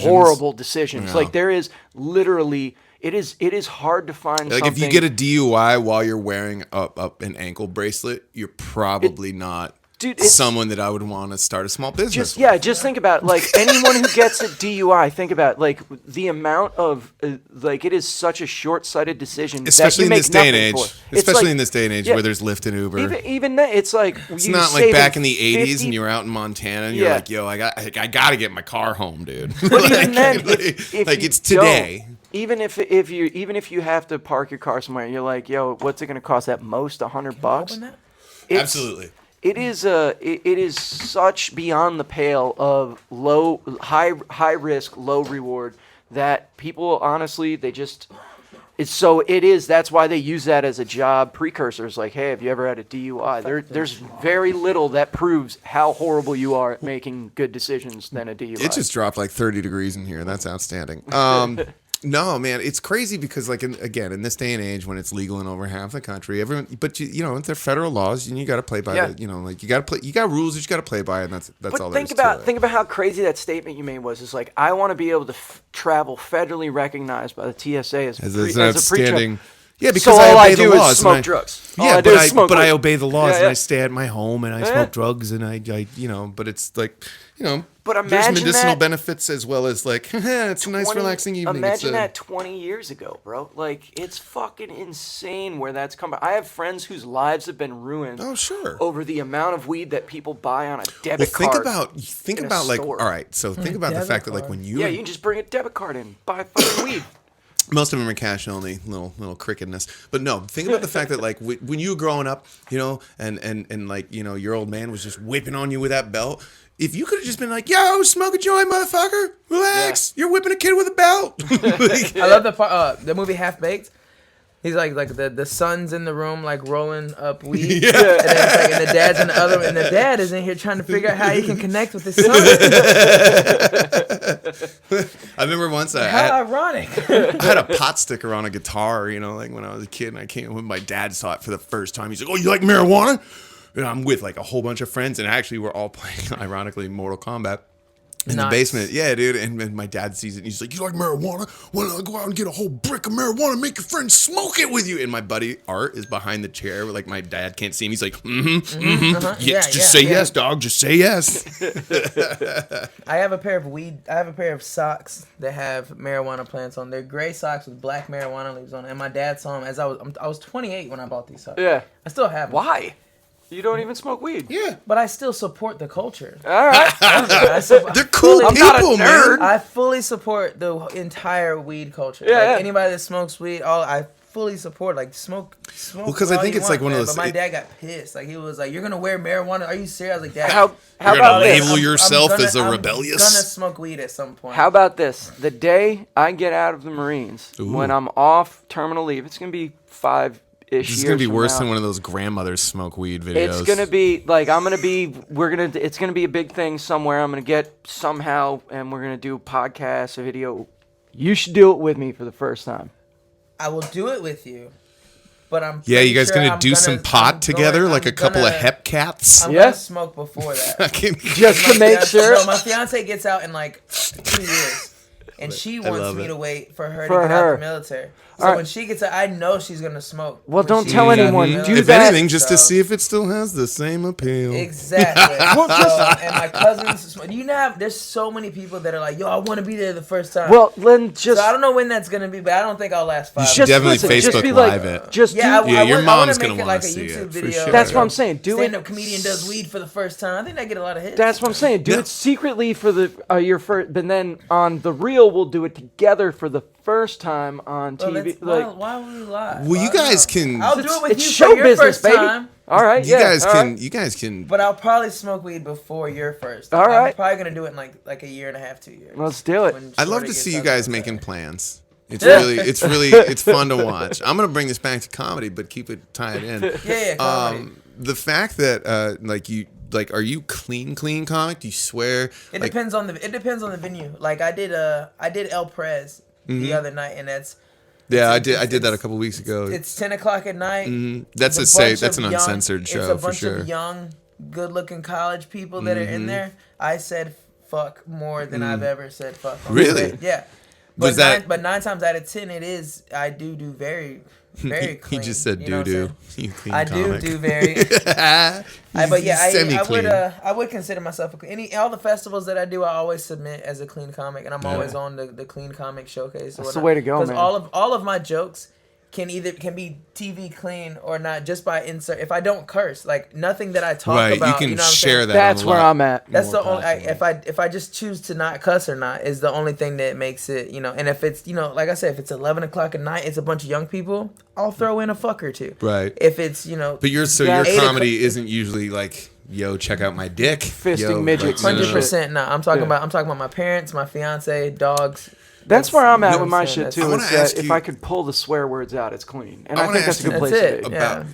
horrible decisions. Like there is literally... It is hard to find like something. If you get a DUI while you're wearing an ankle bracelet, you're probably not someone that I would want to start a small business. Just think about like anyone who gets a DUI. Think about like the amount of like it is such a short-sighted decision, especially that you in this day and age. Especially like, in this day and age where there's Lyft and Uber. Even that, it's like it's not like back in the '80s and you were out in Montana and you're like, yo, I got to get my car home, dude. But even then, if it's today. Even if you have to park your car somewhere, you're like, yo, what's it going to cost at most $100? Absolutely. It is such beyond the pale of high risk, low reward that people honestly that's why they use that as a job precursor. It's like, hey, have you ever had a DUI? There's very little that proves how horrible you are at making good decisions than a DUI. It just dropped like 30 degrees in here. That's outstanding. No, man, it's crazy because, like, again, in this day and age, when it's legal in over half the country, everyone. But you know, they're federal laws, and you got to play by the. You know, like you got to play. You got rules that you got to play by, and that's But all. think about how crazy that statement you made was. It's like I want to be able to travel federally recognized by the TSA as an a outstanding. pre-trip. Yeah, because So I all I obey the do laws. is smoke drugs. All Yeah, I do is smoke but I weed. obey the laws, Yeah, and yeah. I stay at my home, and I smoke drugs, and I you know. But it's like, you know, But there's imagine medicinal that- benefits as well as like, it's a nice relaxing evening. Imagine that 20 years ago, bro. Like, it's fucking insane where that's come. I have friends whose lives have been ruined. Oh, sure. Over the amount of weed that people buy on a debit card. Think in a about like, store. all right. So think about the fact that like when you Yeah, you can just bring a debit card in, buy fucking weed. most of them are cash only, little crickedness. But no, think about the fact that like when you were growing up, you know, and like, you know, your old man was just whipping on you with that belt. If you could have just been like, yo, smoke a joint, motherfucker, relax. You're whipping a kid with a belt. Like, I love the part, the movie Half Baked. He's like the son's in the room like rolling up weed, Yeah. and then it's like, and the dad's in the other, and the dad is in here trying to figure out how he can connect with his son. I remember once How ironic. I had a pot sticker on a guitar, you know, like when I was a kid, and I came when my dad saw it for the first time. He's like, "Oh, you like marijuana?" And I'm with like a whole bunch of friends, and actually we're all playing, ironically, Mortal Kombat in the basement. Yeah, dude. And my dad sees it, and he's like, "You like marijuana? Why don't I go out and get a whole brick of marijuana and make your friends smoke it with you?" And my buddy Art is behind the chair, where like my dad can't see him. He's like, just say yes, dog. Just say yes. I have a pair of socks that have marijuana plants on. They're gray socks with black marijuana leaves on. And my dad saw them as I was 28 when I bought these socks. Yeah. I still have them. Why? You don't even smoke weed. Yeah. But I still support the culture. All right. They're cool I'm not a people, nerd. man. I fully support the entire weed culture. Yeah, like yeah. anybody that smokes weed, I fully support. Like smoke. Well, 'cause I all think you it's like want, one of man. those- But my dad got pissed. Like he was like, "You're gonna wear marijuana? Are you serious?" I was like, "Dad, How You're about gonna this? label yourself as a I'm rebellious. gonna smoke weed at some point." How about this? The day I get out of the Marines, when I'm off terminal leave, it's gonna be 5-ish years. This is gonna be from worse now. than one of those grandmothers smoke weed videos. It's gonna be like it's gonna be a big thing somewhere. I'm gonna get somehow, and we're gonna do a podcast, a video. You should do it with me for the first time. I will do it with you, but I'm Yeah, pretty you guys sure gonna I'm do some I'm pot together, going- like a I'm couple of gonna- hep cats? I'm Yeah. gonna smoke before that. Just to make sure. No, my fiance gets out in like 2 years, and she wants love me it. to wait for her For to get out her. the military. So All right. when she gets out, I know she's gonna smoke. Well, when don't she tell gets out the anyone. military. Do If that. anything, just to So- see if it still has the same appeal. Exactly. And my cousins, do you know? There's so many people that are like, "Yo, I want to be there the first time." Well, then just. so I don't know when that's gonna be, but I don't think I'll last 5 should years. definitely listen, just Facebook be like, Live it. Just Yeah, do. Yeah, your I mom's wanna gonna make it wanna like a see YouTube it, for video. sure. That's what I'm saying. Do it. Stand-up comedian does weed for the first time. I think I get a lot of hits. That's what I'm saying. Do Yeah. it secretly for the your first, but then on the real, we'll do it together for the first time on Well, TV. why would we lie? Well, you guys can. I'll do it with it's you show for your business, first baby. time. All right, You yeah, guys all can. right. You guys can. But I'll probably smoke weed before your first. All I'm right. probably gonna do it in like a year and a half, 2 years. Let's do it. When I'd love Shorty to gets see you out guys of the making military. plans. It's fun to watch. I'm gonna bring this back to comedy, but keep it tied in. Yeah, comedy. The fact that are you clean comic? Do you swear? It Like, depends on the venue. Like I did El Prez the other night, and that's Yeah, I did that a couple weeks ago. it's 10 o'clock at night. That's It's a safe. bunch That's an of young- uncensored show It's a for bunch sure. of young, good-looking college people that are in there. I said fuck more than I've ever said fuck. on Really? stage. Yeah. Was But that- 9 times out of 10, it is. I do very, very He clean. just said you know doo what I'm doo. saying? You clean I comic. do very. But yeah, semi-clean. I would consider myself all the festivals that I do. I always submit as a clean comic, and I'm always on the clean comic showcase. That's the way to go, man. Because all of my jokes can be TV clean or not just by insert. If I don't curse, like nothing that I talk Right, about, you can know what I'm share saying? that. That's on a where lot I'm at. That's the more only if I just choose to not cuss or not is the only thing that makes it, and if it's like I said, if it's 11 o'clock at night, it's a bunch of young people, I'll throw in a fuck or two. Right. If it's But your Yeah, 8 comedy isn't usually like, yo, check out my dick. Fisting Yo, midgets like, and no. 100%. No, I'm talking Yeah. about my parents, my fiance, dogs. That's where I'm at you know with what my I'm shit saying? too. I wanna Is that ask if you- I could pull the swear words out, it's clean, and I I wanna think that's a ask good you place That's to it. be. Yeah. About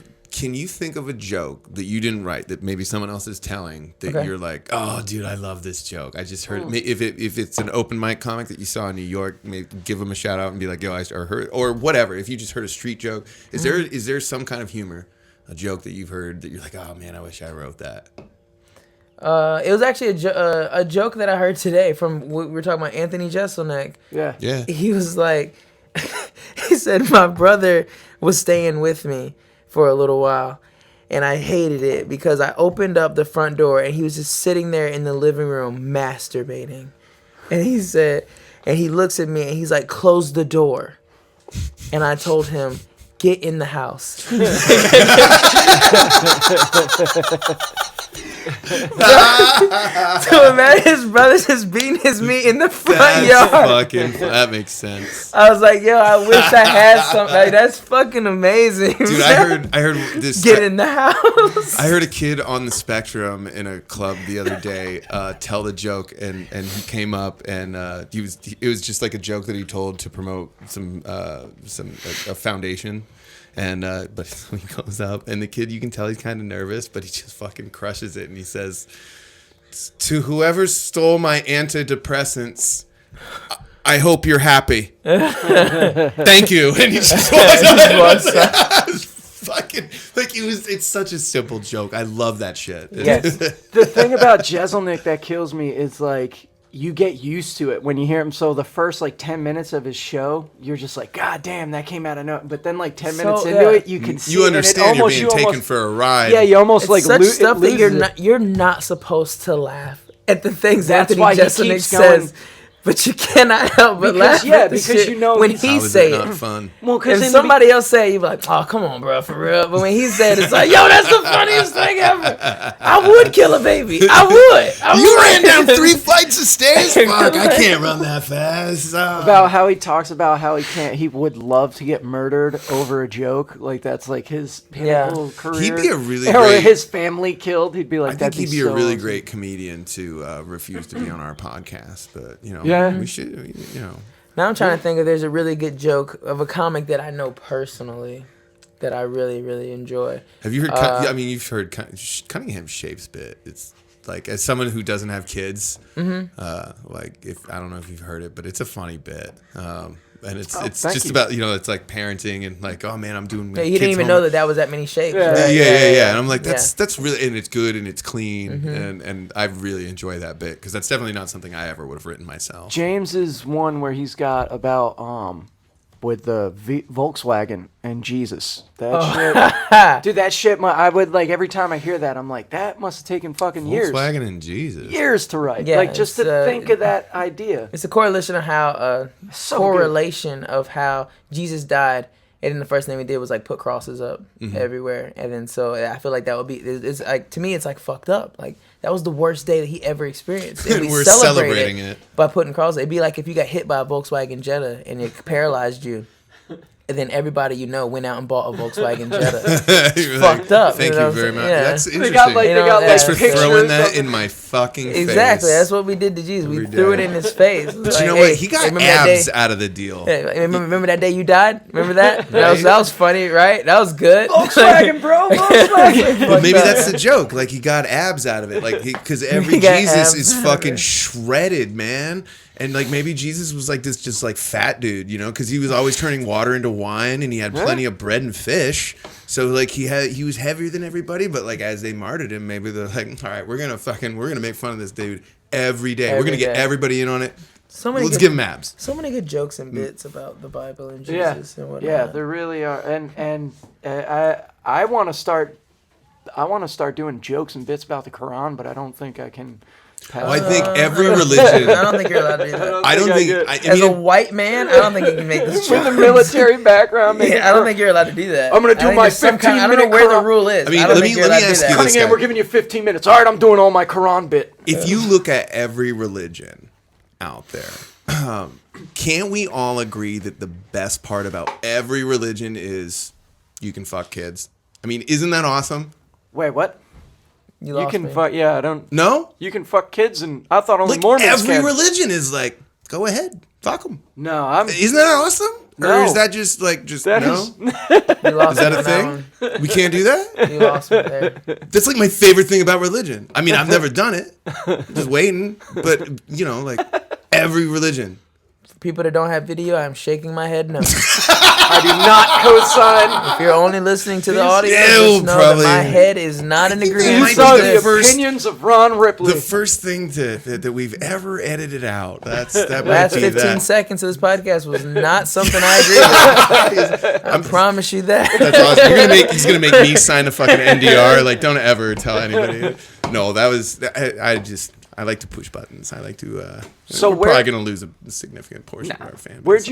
Can you think of a joke that you didn't write that maybe someone else is telling that you're like, oh, dude, I love this joke. I just heard it. If it's an open mic comic that you saw in New York, maybe give them a shout out and be like, yo, I heard, or whatever. If you just heard a street joke, is there some kind of humor, a joke that you've heard that you're like, oh man, I wish I wrote that? It was actually a joke that I heard today from, we were talking about Anthony Jeselnik. Yeah. He was like, he said, my brother was staying with me for a little while, and I hated it because I opened up the front door and he was just sitting there in the living room masturbating. And he said, and he looks at me and he's like, close the door. And I told him, get in the house. So imagine his brother's just beating his meat in the front yard. That makes sense. I was like, yo, I wish I had something. Like, that's fucking amazing. Dude, I heard this. Get in the house. I heard a kid on the Spectrum in a club the other day tell the joke, and he came up and it was just like a joke that he told to promote a foundation. And but he goes up, and the kid, you can tell he's kind of nervous, but he just fucking crushes it, and he says, "To whoever stole my antidepressants, I hope you're happy. Thank you." And he just walks up. Fucking like it's such a simple joke. I love that shit. Yes. The thing about Jeselnik that kills me is like, you get used to it when you hear him. So the first like 10 minutes of his show, you're just like, God damn, that came out of nowhere. But then like 10 minutes into it, you can see you understand it, you're being taken for a ride. Yeah, you almost it's like such stuff that you're not supposed to laugh at the things That's Anthony why he Jeselnik keeps says. going. But you cannot help but laugh. Yeah, at the because shit you know when he's- he How is say it it. not fun? Well, If because somebody else say it, you're like, oh, come on, bro, for real. But when he said it, it's like, yo, that's the funniest thing ever. I would kill a baby. I would. You ran down 3 flights of stairs? Fuck, I can't run that fast. about how he talks about how he would love to get murdered over a joke. Like that's like his pinnacle career. He'd be a really or great- his family killed. He'd be like, I think that'd he'd be so a really awesome. great comedian to refuse to be on our podcast, but Yeah. we should, Now I'm trying to think if there's a really good joke of a comic that I know personally that I really, really enjoy. Have you heard? You've heard Cunningham Shapes bit. It's like, as someone who doesn't have kids, like if I don't know if you've heard it, but it's a funny bit. And it's thank just you. about it's like parenting and like, oh man, I'm doing. Yeah, he didn't even know that was that many shapes. Yeah. Right? Yeah. And I'm like, Yeah. that's really, and it's good and it's clean, and I really enjoy that bit because that's definitely not something I ever would have written myself. James is one where he's got about with the Volkswagen and Jesus. That shit, dude. That shit. I would like every time I hear that, I'm like, that must have taken fucking Volkswagen and Jesus. years to write. Yeah, like just it's, to think of that idea. It's a correlation of how So correlation of how Jesus died, and then the first thing we did was like put crosses up everywhere, and then so I feel like that would be it's like, to me it's like fucked up. Like that was the worst day that he ever experienced, and We're celebrating it by putting crosses. It'd be like if you got hit by a Volkswagen Jetta and it paralyzed you. And then everybody went out and bought a Volkswagen Jetta. You're Fucked up. Thank you know you very much. Yeah. That's interesting. They got like, Thanks for pictures throwing that of in my fucking face. Exactly. That's what we did to Jesus. We We threw it did. in his face. But you know what? He got abs out of the deal. Remember that day you died? Remember that? That was funny, right? That was good. Volkswagen, bro. Volkswagen. But maybe that's the joke. Like he got abs out of it. Like because every He got Jesus abs is out of fucking it. shredded, man. And like maybe Jesus was like this just like fat dude, because he was always turning water into wine and he had plenty of bread and fish. So like he was heavier than everybody, but like as they martyred him, maybe they're like, all right, we're gonna make fun of this dude every day. We're gonna get everybody in on it. Let's give him abs. So many good jokes and bits about the Bible and Yeah, Jesus and whatnot. yeah, there really are, and I want to start doing jokes and bits about the Quran, but I don't think I can. Well, I think every religion. I don't think you're allowed to do that. I don't think. As a white man, I don't think you can make this With joke. a military background, Yeah, I don't think you're allowed to do that. I'm gonna do I think my there's some 15 I don't know minute where the Quran. rule is. I mean, I don't let think me you're allowed to ask do you that. this. Cunningham, we're giving you 15 minutes. All right, I'm doing all my Quran bit. If you look at every religion out there, can't we all agree that the best part about every religion is you can fuck kids? I mean, isn't that awesome? Wait, what? You You lost can me. fuck? Yeah, I don't. No? You can fuck kids, and I thought only Like Mormons every can. religion is like, go ahead. Fuck them. No, I'm. Isn't that awesome? Or No. is that just like just That no? is- You lost Is that me a on thing? one. We can't do that? You lost me there. That's like my favorite thing about religion. I mean, I've never done it. Just waiting. But, you know, like every religion. For people that don't have video, I'm shaking my head no. I do not co-sign. If you're only listening to the audio, Ew, just know probably. that my head is not in think You agreement. might with saw be the the this. first- opinions of Ron Ripley. The first thing that we've ever edited out. That might Last be 15 that. seconds of this podcast was not something I agree with. I promise you that. That's awesome. He's gonna make me sign a fucking NDR. Like, don't ever tell anybody. No, that was. I like to push buttons. I like to. So we're where- probably gonna lose a significant portion of our fan base.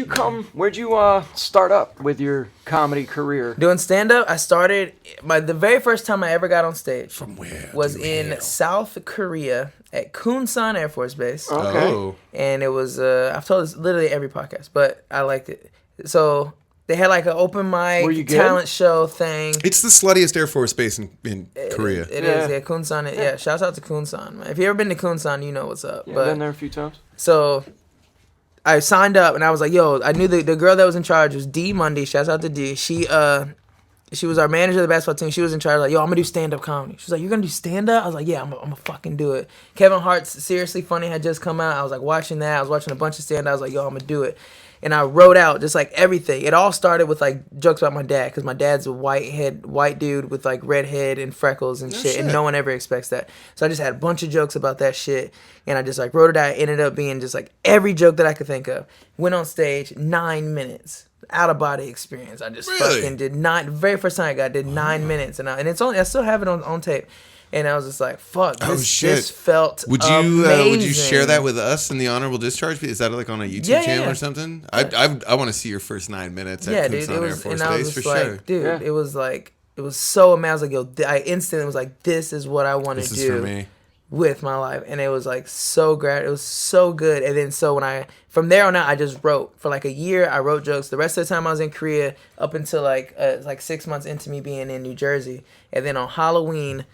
Where'd you start up with your comedy career? Doing stand-up, I started, the very first time I ever got on stage From where? was do you in hail? South Korea at Kunsan Air Force Base. Okay. Oh. And it was, I've told this literally every podcast, but I liked it. So they had like an open Were you mic good? talent show thing. It's the sluttiest Air Force base in Korea. It Yeah. is, yeah. Kunsan, yeah. Shouts out to Kunsan, man. If you ever been to Kunsan, you know what's up. Yeah, but been there a few times. so I signed up and I was like, yo, I knew the girl that was in charge was D Mundy. Shouts out to D. She was our manager of the basketball team. She was in charge, like, yo, I'm gonna do stand-up comedy. She was like, you're gonna do stand-up? I was like, yeah, I'm gonna fucking do it. Kevin Hart's Seriously Funny had just come out. I was like watching that. I was watching a bunch of stand-up. I was like, yo, I'm gonna do it. And I wrote out just like everything. It all started with like jokes about my dad, because my dad's a white dude with like red head and freckles and shit, and no one ever expects that. So I just had a bunch of jokes about that shit, and I just like wrote it out. It ended up being just like every joke that I could think of. Went on stage, 9 minutes, out of body experience. I just Really? fucking did not. Very first time I did 9 minutes, and it's only I still have it on tape. And I was just like, fuck, this felt Would you share that with us in the Honorable Discharge? Is that like on a YouTube channel or something? I want to see your first 9 minutes at dude, Kunsan Air Force and I was Base for just like, sure. dude, Yeah. it was so amazing. I was like, yo, I instantly was like, this is what I want This to is for do me. with my life. And it was like so great. It was so good. And then so from there on out, I just wrote for like a year. I wrote jokes. The rest of the time I was in Korea up until like 6 months into me being in New Jersey. And then on Halloween,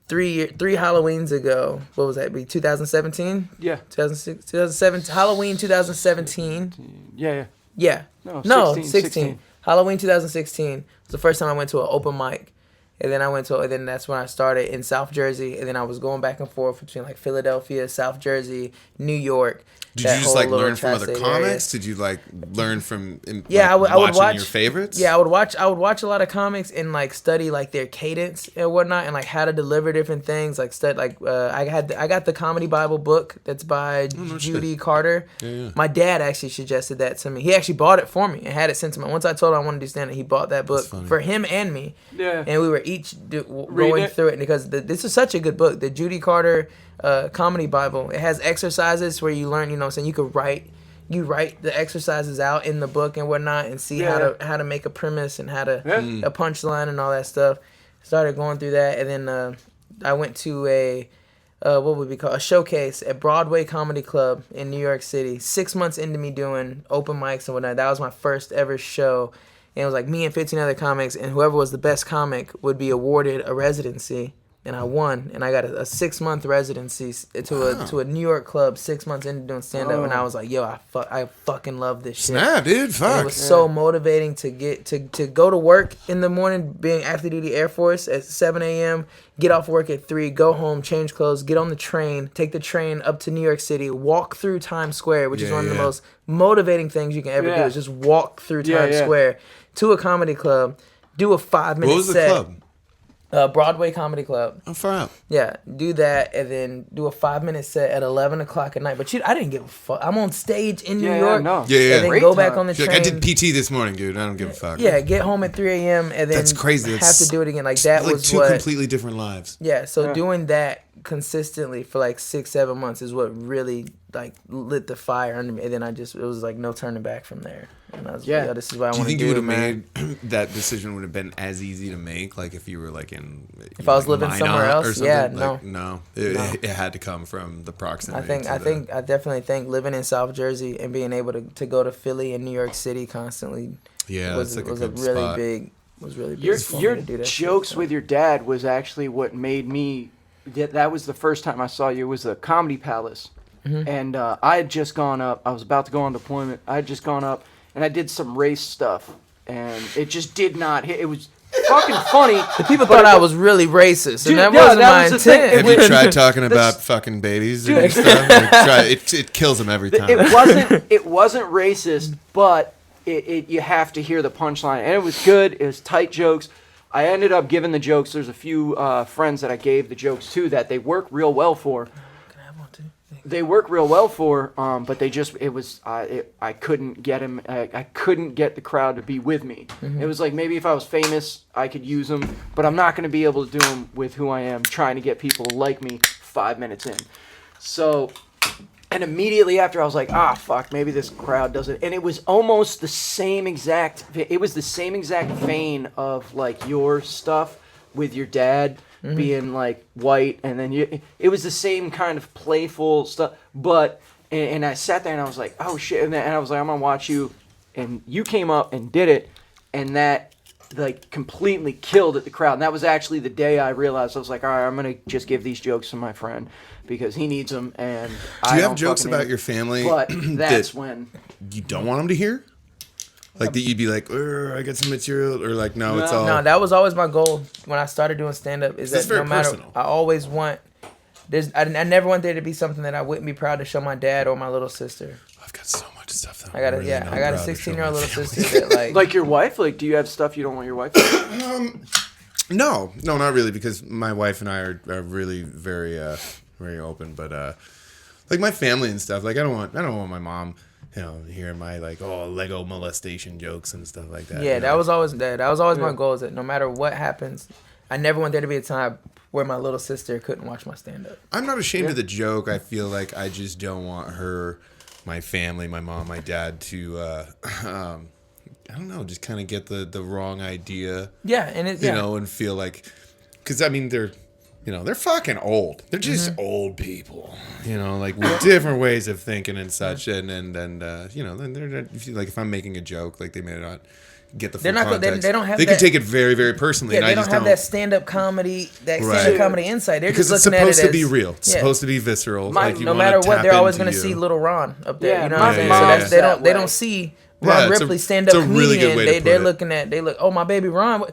three Halloweens ago, what was that? Be 2017? Yeah. 2007, Halloween 2017. Yeah. Yeah. No, 16. Halloween 2016 was the first time I went to an open mic. And then that's when I started in South Jersey. And then I was going back and forth between like Philadelphia, South Jersey, New York. Did you just like learn from other comics? Did you like learn from I would watch your favorites? Yeah, I would watch a lot of comics and like study like their cadence and whatnot, and like how to deliver different things. Like I got the Comedy Bible book that's by Judy Carter. Yeah. My dad actually suggested that to me. He actually bought it for me and had it sent to me. Once I told him I wanted to do stand-up, he bought that book for him and me. Yeah. And we were each going through it because this is such a good book. The Judy Carter Comedy Bible. It has exercises where you learn, you know what I'm saying, you write the exercises out in the book and whatnot and see how to make a premise and how to a punchline and all that stuff. Started going through that, and then I went to a what would we call a showcase at Broadway Comedy Club in New York City. 6 months into me doing open mics and whatnot. That was my first ever show. And it was like me and 15 other comics, and whoever was the best comic would be awarded a residency. And I won, and I got a 6-month residency to a New York club 6 months into doing stand up, and I was like, yo, I fucking love this shit. Snap, dude, And fuck. it was so motivating to get to go to work in the morning, being active duty Air Force at 7 a.m., get off work at 3, go home, change clothes, get on the train, take the train up to New York City, walk through Times Square, which is one of the most motivating things you can ever do, is just walk through Times Square to a comedy club, do a 5-minute set. What was the club? Broadway Comedy Club. I'm far out. Yeah, do that and then do a 5-minute set at 11 o'clock at night. But I didn't give a fuck. I'm on stage in New York. No. Yeah. And then Great go back time. on the You're train. like, I did PT this morning, dude. I don't give a fuck. Yeah, get home at 3 a.m. and then That's crazy. have That's to do it again. Like that like was two what. completely different lives. Yeah, so doing that consistently for like 6-7 months is what really like lit the fire under me. And then it was like no turning back from there. And I was like, this is what I Do you want to think do. you would have man. made that decision would have been as easy to make, like if you were like in If I was living somewhere else? or something? Yeah, like, no. It had to come from the proximity. I definitely think living in South Jersey and being able to go to Philly and New York City constantly was really big for Your me to do that jokes shit. with your dad was actually what made me. That was the first time I saw you. Was the Comedy Palace and I had just gone up. I was about to go on deployment. I had just gone up, and I did some race stuff, and it just did not hit. It was fucking funny. The people thought I was really racist, and that wasn't my was the thing. intent. Have you tried talking about fucking babies and stuff? It kills them every time. It wasn't racist, but you have to hear the punchline, and it was good. It was tight jokes. I ended up giving the jokes. There's a few friends that I gave the jokes to that they work real well for. Can I have one too? They work real well for, but they just I couldn't get him. I couldn't get the crowd to be with me. It was like maybe if I was famous, I could use them, but I'm not going to be able to do them with who I am, trying to get people to like me 5 minutes in. So. And immediately after, I was like, fuck, maybe this crowd doesn't. And it was almost the same exact, vein of, like, your stuff with your dad being, like, white. And then it was the same kind of playful stuff. But, and I sat there and I was like, oh, shit. And I was like, I'm going to watch you. And you came up and did it. And that, like, completely killed at the crowd. And that was actually the day I realized, I was like, all right, I'm going to just give these jokes to my friend because he needs them. And do you have jokes about your family? But that's when you don't want them to hear? Like that you'd be like, I got some material, or like, no, it's all. No, that was always my goal when I started doing stand-up. Is that no matter, personal. I always want. I never want there to be something that I wouldn't be proud to show my dad or my little sister. I've got so much stuff. That I got a 16-year-old little sister that like your wife. Like, do you have stuff you don't want your wife to? No, not really, because my wife and I are really very very open. But like my family and stuff, like I don't want my mom, hearing my like Lego molestation jokes and stuff like that. Yeah, that was always my goal. Is that no matter what happens, I never want there to be a time where my little sister couldn't watch my stand-up. I'm not ashamed of the joke. I feel like I just don't want my family, my mom, my dad to, I don't know, just kind of get the wrong idea. Yeah, and and feel like, because I mean they're fucking old. They're just old people, like with different ways of thinking and such, and then they're like if I'm making a joke, like they may not get the full context. They don't have. They can take it very, very personally. Yeah, and they don't have that stand-up comedy, insight. They're because just it's looking at it supposed as, to be real. It's supposed to be visceral. No matter what, they're always going to see Little Ron up there. You know what I'm saying? So they don't see Ron Ripley stand-up comedian. Really good way to put it. Oh, my baby Ron.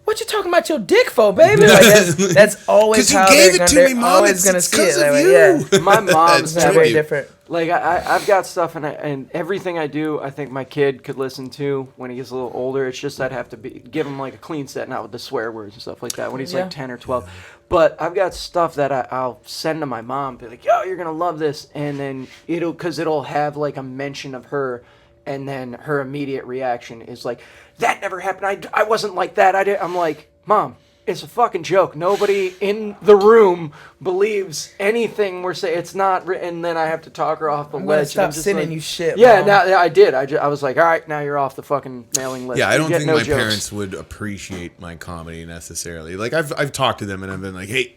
What you talking about your dick for, baby? Like that's always how they're always gonna see it. Like, my mom's very different. Like I've got stuff, and everything I do, I think my kid could listen to when he gets a little older. It's just I'd have to give him like a clean set, not with the swear words and stuff like that when he's like 10 or 12. But I've got stuff that I'll send to my mom, be like, yo, you're gonna love this, and then it'll have like a mention of her. And then her immediate reaction is like, that never happened. I wasn't like that. I'm like, Mom, it's a fucking joke. Nobody in the room believes anything we're saying. It's not. And then I have to talk her off the ledge. Stop sending you shit. Yeah, Mom. now I did. I was like, all right, now you're off the fucking mailing list. Yeah, I don't think my jokes. parents would appreciate my comedy necessarily. Like I've talked to them and I've been like, hey,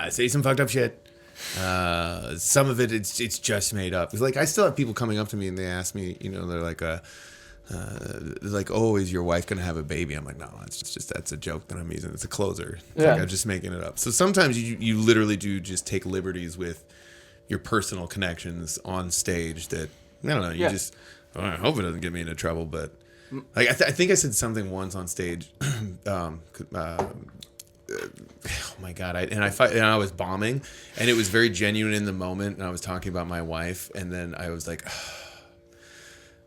say some fucked up shit. Some of it's just made up. It's like I still have people coming up to me and they ask me, they're like, oh, is your wife gonna have a baby? I'm like, no, that's a joke that I'm using. It's a closer. Like I'm just making it up. So sometimes you literally do just take liberties with your personal connections on stage that I don't know. Just I hope it doesn't get me into trouble, but like I think I said something once on stage. Oh my God! I was bombing, and it was very genuine in the moment. And I was talking about my wife, and then I was like,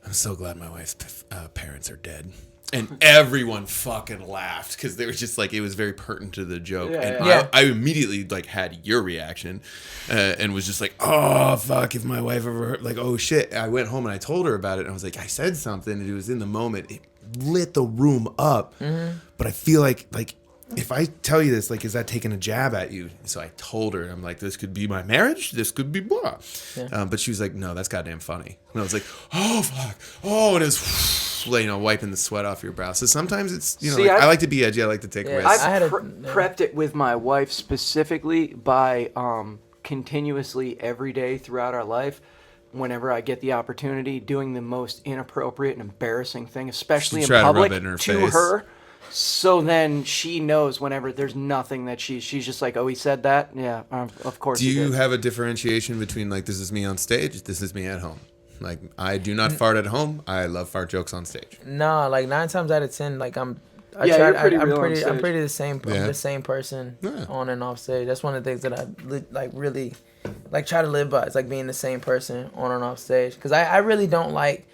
"I'm so glad my wife's parents are dead." And everyone fucking laughed because they were just like, it was very pertinent to the joke. I immediately like had your reaction, and was just like, "Oh fuck! If my wife ever heard, like, oh shit!" I went home and I told her about it, and I was like, I said something, and it was in the moment. It lit the room up, but I feel like. If I tell you this, like, is that taking a jab at you? So I told her, I'm like, this could be my marriage. This could be blah. Yeah. But she was like, no, that's goddamn funny. And I was like, oh, fuck. Oh, and it was, wiping the sweat off your brow. So sometimes it's, I like to be edgy. I like to take risks. I've prepped it with my wife specifically by continuously every day throughout our life. Whenever I get the opportunity, doing the most inappropriate and embarrassing thing, especially in public, to her. So then she knows whenever there's nothing that she's just like, oh, he said that? Yeah, of course. Do he you did. have a differentiation between like this is me on stage, this is me at home? Like I do not fart at home. I love fart jokes on stage. No, like 9 times out of 10, like I'm you're pretty real on I'm stage. pretty the same. Yeah. I'm the same person Yeah. on and off stage. That's one of the things that I like really like try to live by. It's like being the same person on and off stage. Because I really don't like.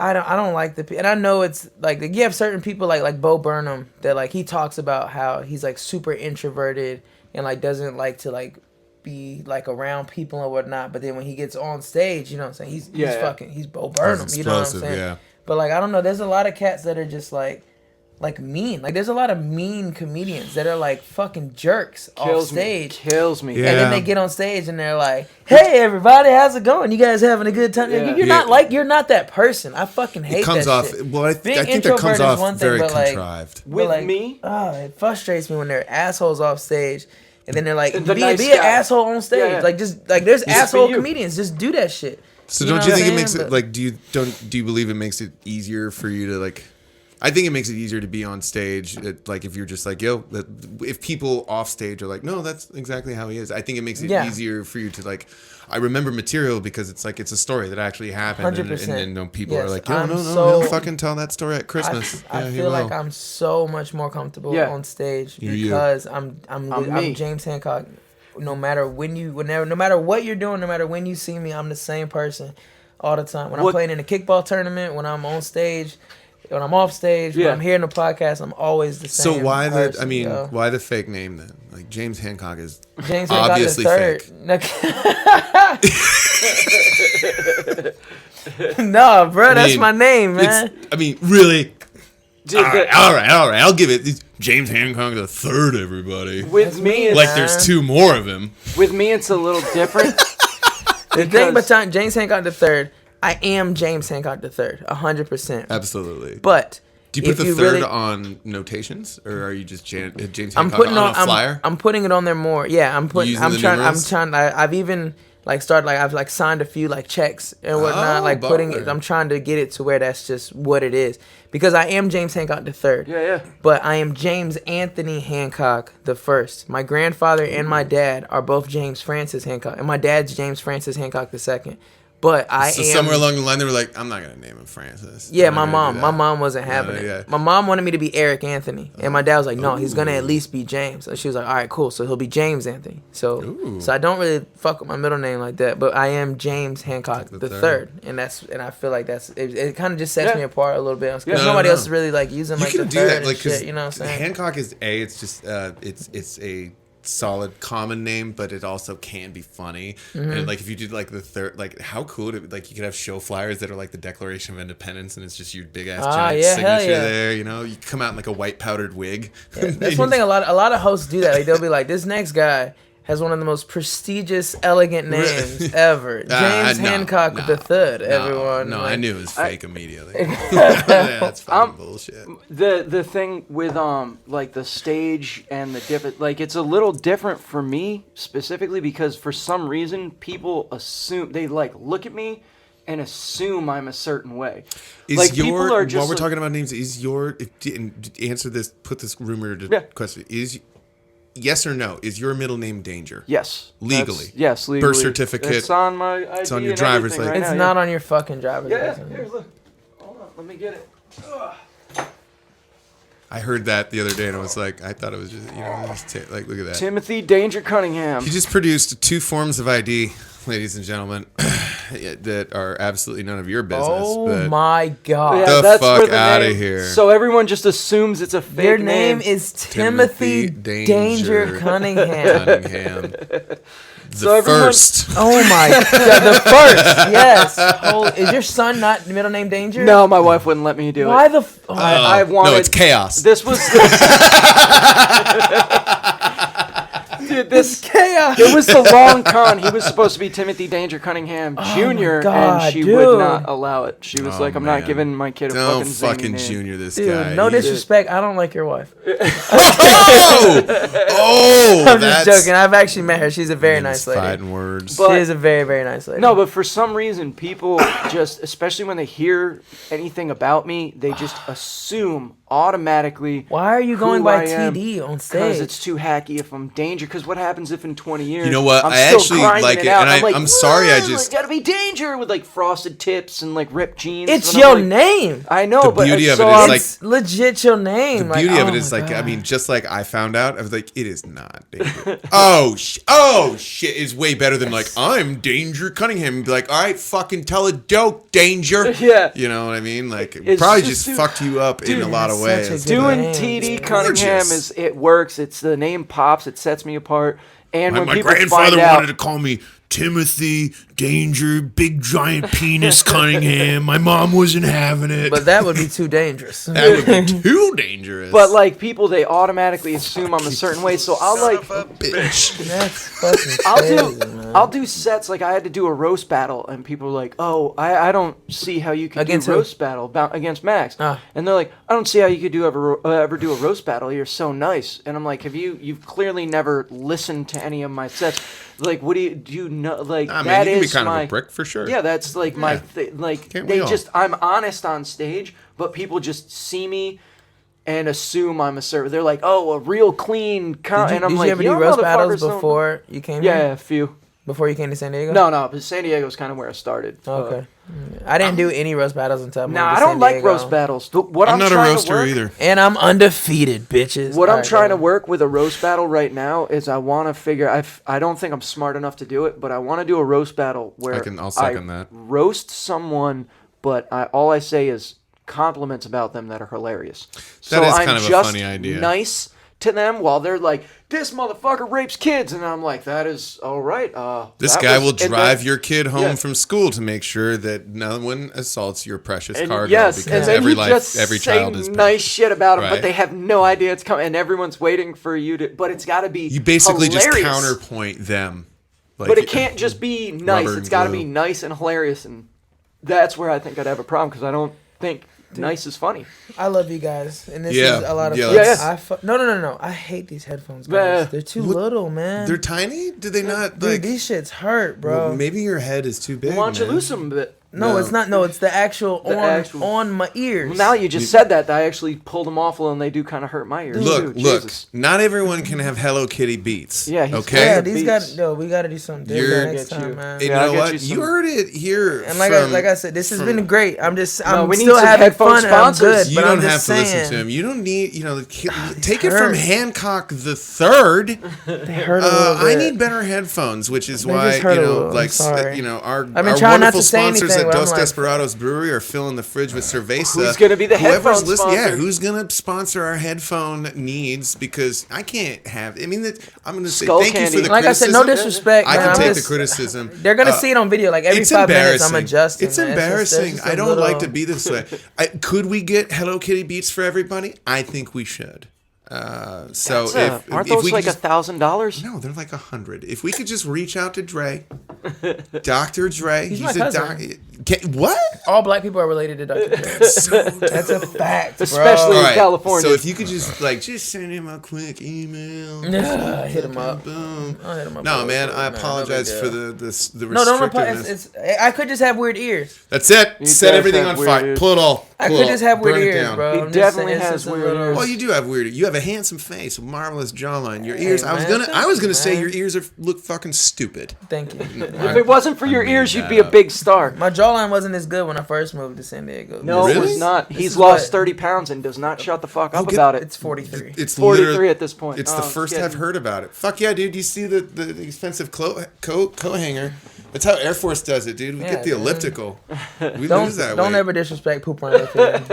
I don't like and I know it's like you have certain people like Bo Burnham that like he talks about how he's like super introverted and like doesn't like to like be like around people and whatnot, but then when he gets on stage, you know what I'm saying, he's Bo Burnham, you know what I'm saying? Yeah. But like I don't know, there's a lot of cats that are just like mean. Like there's a lot of mean comedians that are like fucking jerks off stage. Kills me. Yeah. And then they get on stage and they're like, "Hey everybody, how's it going? You guys having a good time?" Yeah. You're not that person. I fucking hate It comes that off. shit. Well, I Being think that comes introvert is off one thing, very but, like, contrived. With like, me, it frustrates me when they're assholes off stage, and then they're like, The "Be nice an guy. asshole on stage." Yeah, yeah. Like just like there's asshole you. comedians. Just do that shit. So You know don't you what think I'm it makes saying? it like do you believe it makes it easier for you to like? I think it makes it easier to be on stage. Like if you're just like if people off stage are like, no, that's exactly how he is. I think it makes it easier for you to like. I remember material because it's like it's a story that actually happened, 100%. and people are Yes, like, I'm no, so- he'll fucking tell that story at Christmas. I he feel like will. I'm so much more comfortable on stage You're you. because I'm me. James Hancock. No matter no matter what you're doing, no matter when you see me, I'm the same person all the time. When I'm playing in a kickball tournament, when I'm on stage, when I'm off stage, when I'm here in the podcast, I'm always the same. So why person, why the fake name then? Like James Hancock is James Hancock obviously the fake. third. No, bro, that's my name, man. Really. dude, All right. I'll give it. It's James Hancock the third. Everybody. with me, Like there's two more of him. with me, it's a little different. The thing about James Hancock the third, I am James Hancock the third, 100%. Absolutely. But Do you put if the you third really- on notations, or are you just James I'm Hancock putting on a flyer? I'm putting it on there more. Yeah, I'm putting. Using I'm the trying. numerals? I've even like started like I've like signed a few like checks and whatnot. Oh, like putting it. baller. I'm trying to get it to where that's just what it is because I am James Hancock the third. Yeah. But I am James Anthony Hancock the first. My grandfather and my dad are both James Francis Hancock, and my dad's James Francis Hancock the second. But I So am somewhere along the line, they were like, "I'm not gonna name him Francis." Yeah, I'm not my gonna do mom. My that." mom wasn't having it. yeah. My mom wanted me to be Eric Anthony, and my dad was like, "No, he's gonna at least be James." So she was like, "All right, cool. So he'll be James Anthony." So I don't really fuck with my middle name like that, but I am James Hancock the third, and I feel like it kind of just sets me apart a little bit because nobody else is really like using You like can the do third that, and like, 'cause shit. You know what I'm saying? Hancock is it's just it's a solid common name, but it also can be funny. Mm-hmm. And like if you did like the third, like how cool would it be? Like you could have show flyers that are like the Declaration of Independence, and it's just your big ass giant yeah, hell signature yeah. there. You know, you come out in like a white powdered wig. That's one thing a lot of hosts do that. Like they'll be like, "This next guy has one of the most prestigious, elegant names ever, James Hancock the third." Everyone, No, like, I knew it was fake immediately. That's fucking bullshit. The thing with like the stage and the different, like it's a little different for me specifically because for some reason people assume they like look at me and assume I'm a certain way. Is like your people are just while we're like- talking about names, is your answer this? Put this rumor to question. Is yes or no? Is your middle name Danger? Yes. Legally? Yes, legally. Birth certificate. It's on my ID. It's on your and driver's everything license. right it's now, not on your fucking driver's Yeah, license. here, look. Hold on, let me get it. Ugh. I heard that the other day and I was like, I thought it was just like look at that. Timothy Danger Cunningham. He just produced 2 forms of ID, ladies and gentlemen, that are absolutely none of your business. Oh but my god. The that's fuck where the outta name- here. So everyone just assumes it's a fake Your name is Timothy Danger Cunningham. Cunningham. The So everyone- first. Oh my god, the first. Yes. Is your son not middle name Danger? No, my wife wouldn't let me do Why it. the? I wanted. No, it's chaos. This was. Dude, this chaos. it was the long con. He was supposed to be Timothy Danger Cunningham Jr. God, and she dude. would not allow it. She was Oh, like, "I'm man. not giving my kid a Don't fucking zany fucking name." junior this Dude, guy. no He's- disrespect. I don't like your wife. Oh, I'm that's just joking. I've actually met her. She's a very nice lady. Fighting words. But- She is a very, very nice lady. No, but for some reason, people just, especially when they hear anything about me, they just assume automatically. Why are you going who by I am, TD on Because stage? it's too hacky if I'm Danger. Because what happens if in 20 years? You know what? I'm I still actually grinding like it, out. and I'm like, I'm sorry. I "Whoa, just gotta be Danger with like frosted tips and like ripped jeans. It's and I'm your like, name. I know, The but beauty of so it is, I'm- like, It's legit your name. the beauty like, of it oh is my like, I God. mean, just like I found out, I was like, it is not Danger. oh shit, is way better than like I'm Danger Cunningham. And be like, all right, fucking tell a joke, Danger. Yeah. You know what I mean? Like, it It's probably just just fucked you up in a lot of that's such a ways. good but- Doing name, TD dude. Cunningham Gorgeous. it works. It's the name pops. It sets me apart. And when My people grandfather find out, wanted to call me Timothy Danger, big giant penis Cunningham. My mom wasn't having it. But that would be too dangerous. that would be too dangerous. but like people, they automatically assume I'm a certain way. So I'll like, bitch. That's fucking crazy, man. I'll do sets like I had to do a roast battle, and people are like, "Oh, I don't see how you could Against do who? roast battle against Max." Ah. And they're like, "I don't see how you could ever do a roast battle. You're so nice." And I'm like, "You've clearly never listened to any of my sets. Like, what do you know? Like, I mean, that you can be is kind my of a brick for sure. Yeah, that's like my Yeah. like Can't we they all? just I'm honest on stage, but people just see me and assume I'm a server. They're like, "Oh, a real clean," and I'm Did like, you ever "You do roast battles motherfuckers don't-" before you came Yeah, here? a few. Before you came to San Diego? No, but San Diego's kind of where I started. Okay. I didn't do any roast battles until I moved Nah, to I don't San like Diego. roast battles. What I'm not a trying to roaster work- either. And I'm undefeated, bitches. What I'm Alright, trying to go. work with a roast battle right now is I want to figure. I don't think I'm smart enough to do it, but I want to do a roast battle where I'll second that. roast someone, but all I say is compliments about them that are hilarious. So is I'm kind of a just funny idea. nice to them while they're like, "This motherfucker rapes kids," and I'm like, "That is all right." This that guy was- will and then- drive your kid home yeah. from school to make sure that no one assaults your precious And cargo. yes, because and then every you just every say child is nice shit about them, Right. but they have no idea it's coming, and everyone's waiting for you to. But it's got to be. You basically just hilarious. counterpoint them. Like, But it can't just be nice. rubber It's got to glue. be nice and hilarious, and that's where I think I'd have a problem because I don't think nice is funny. I love you guys, and this Yeah, is a lot of yeah, fun. that's- No. I hate these headphones, guys. Yeah. They're too What- little, man. They're tiny. Do they not Dude, like? these shits hurt, bro. Well, maybe your head is too big. Why don't you man. lose them a bit? No, No. it's not. No, it's the actual The on actual- on my ears. Well, now you just said that. I actually pulled them off, and they do kind of hurt my ears. Look, too. look. Jesus. Not everyone can have Hello Kitty beats. Yeah, he's okay. yeah, got these beats. got. No, we got to do something You're- different next Get you. time, man. And Yeah, you I'll know get what? you You some- heard it here. And like I said, this has been great. I'm just No, I'm we need still some having headphone fun. And I'm sponsors. good, You but don't I'm have just to listen saying, to him. You don't need, take it from hurt. Hancock the Third. They hurt a little I bit. need better headphones, which is They why just hurt a little. I'm like sorry. our I've been our trying not wonderful to say sponsors anything, at but I'm Dos like- Desperados Brewery are filling the fridge with cerveza. Who's gonna be the Whoever's headphone listening, yeah, sponsor? who's gonna sponsor our headphone needs? Because I can't have. I mean, I'm gonna say Skull thank you candy. for the Like I said, no criticism. disrespect. I man, can I'm take the just- criticism. They're gonna see it on video. Like every It's 5 minutes, I'm embarrassing. adjusting. It's man. embarrassing. just a I don't little- like to be this way. Could we get Hello Kitty beats for everybody? I think we should. So Aren't if those we like could just, $1,000? no, they're like 100. If we could just reach out to Dre, Dr. Dre, He's my a cousin. What? All black people are related to Dr. Dre. That's a fact, bro. Especially- All in right. California. So if you could just send him a quick email. Hit him up. Boom. I'll hit him up. No, man, I No apologize big for deal. the No, don't reply. restrictiveness. I could just have weird ears. That's it. You Set does everything have on weird fire. ears. Pull it all. I Pull could it just all. have weird Burn it ears, down. bro. He I'm just definitely saying, it's has just a weird little- ears. Well, you do have weird. You have a handsome face, a marvelous jawline. Your Hey, ears. I was man, gonna thank you, say man. your ears look fucking stupid. Thank you. If it wasn't for your made ears, you'd that be a up. big star. My jawline wasn't as good when I first moved to San Diego. No, Really? it was not. This He's is lost what- 30 pounds and does not shut the fuck up get- about it. It's 43. It's 43 literally- at this point. It's Oh, the it's first getting- I've heard about it. Fuck yeah, dude! You see the expensive coat hanger? That's how Air Force does it, dude. We Yeah, get the dude. elliptical. We Don't lose that don't weight. ever disrespect poop on your feet.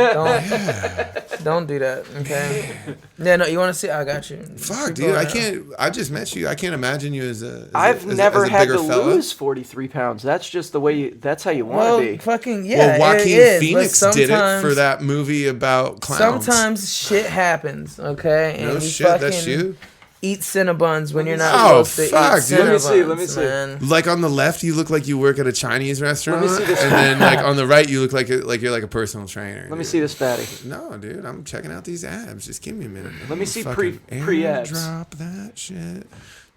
Don't do that. Okay. Yeah, no. You want to see? I got you. Fuck, Keep dude! going I now. can't. I just met you. I can't imagine you as a. I've as never a had bigger to fella. lose 43 pounds. That's just the way you. That's how you want Well, to be. fucking yeah. Well, it Joaquin is, Phoenix but did it for sometimes- that movie about clowns. Sometimes shit happens, okay? And No you shit, that's fucking you. Eat Cinnabons when you're not Oh, supposed to fuck, eat dude. Let me see, Cinnabons, let me see. man. Like on the left, you look like you work at a Chinese restaurant, see this. and then like on the right, you look like you're like a personal trainer. Let me dude. see this fatty. No, dude, I'm checking out these abs. Just give me a minute. Let me see Fucking pre-abs. Drop that shit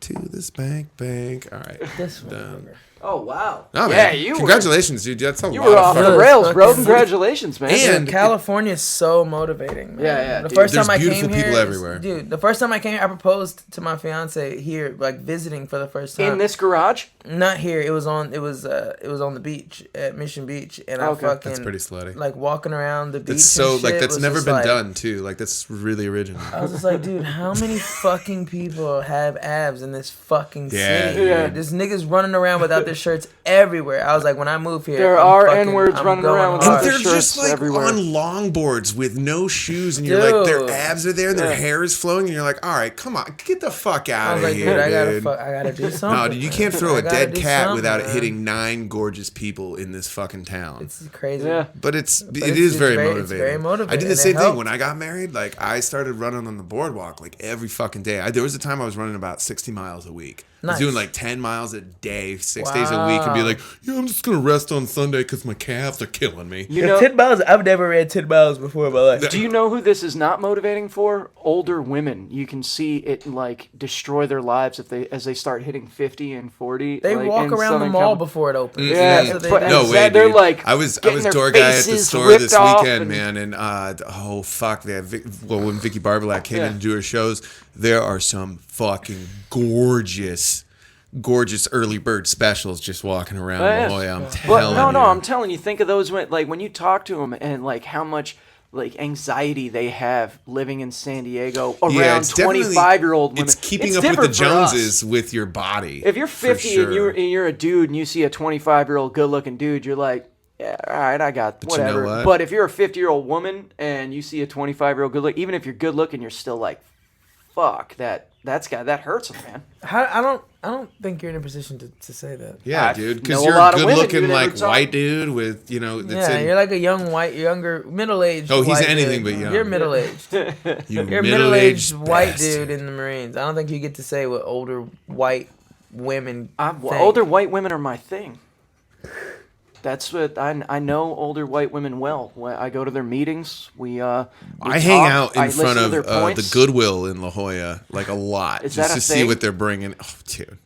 to the spank bank. All right, This done. motherfucker. Oh wow! Oh, yeah, man. Congratulations, dude. That's a You lot were of off fun. the Really? rails, bro. Fucking- Congratulations, man. And- California is so motivating, man. Yeah, The dude. first There's time I beautiful came here, people everywhere. dude. The first time I came here, I proposed to my fiance here, like visiting for the first time. In this garage? Not here. It was on the beach at Mission Beach, and I Okay. fucking That's pretty slutty. like walking around the beach. It's so and like shit that's was never just been like- done too. Like that's really original. I was just like, dude, how many fucking people have abs in this fucking Yeah, city? yeah. Dude? This niggas running around without their shirts everywhere. I was like, when I move here, There I'm are fucking- N-words I'm running going around with hard. And their they're shirts just like everywhere. on longboards with no shoes, and you're like, their Dude. abs are there, their Yeah. hair is flowing, and you're like, all right, come on, get the fuck I out was of like, here, dude, dude. I gotta do something. No, dude, you can't throw I a gotta dead do cat something, without it man. hitting 9 gorgeous people in this fucking town. It's crazy. Yeah. But it is it's very very- motivating. it's very motivating, I did the and it same thing helped. when I got married. Like I started running on the boardwalk like every fucking day. There was a time I was running about 60 miles a week. I was Nice. doing like 10 miles a day, 6 days a week, and be like, yeah, I'm just gonna rest on Sunday because my calves are killing me. You know, 10 miles. I've never ran 10 miles before in my life. do you know who this is not motivating for? Older women. You can see it like destroy their lives as they start hitting 50 and 40. They like, walk in around the Southern mall Cal- before it opens. Yeah, That's what they but- do. No and way, they're dude. like I was getting their door guy at the faces store ripped this off weekend, and- man, and oh fuck, they had when Vicky Barbalack came in to do her shows, there are some fucking gorgeous early bird specials just walking around La Jolla. I'm telling But you. I'm telling you. Think of those when you talk to them and like how much like anxiety they have living in San Diego around it's definitely- 25-year-old women. It's keeping up with the different for us. Joneses with your body. If you're for 50 sure. and you're a dude and you see a 25-year-old good-looking dude, you're like, yeah, all right, I got But you know whatever. what? But if you're a 50-year-old woman and you see a 25-year-old good-looking, even if you're good-looking, you're still like, fuck, that hurts them, man. I don't think you're in a position to say that. Yeah, I dude, know because a you're lot a of women, good-looking dude, like every time. white dude with that's Yeah, you're like a younger, middle-aged. Oh, he's white anything dude. but young. You're middle-aged. you You're a middle-aged white bastard. dude in the Marines. I don't think you get to say what older white women. think. Older white women are my thing. That's what I know. Older white women well. When I go to their meetings. We I talk, hang out I in front listen of to their the points. Goodwill in La Jolla like a lot, Is just that to a see thing? what they're bringing. Oh, dude,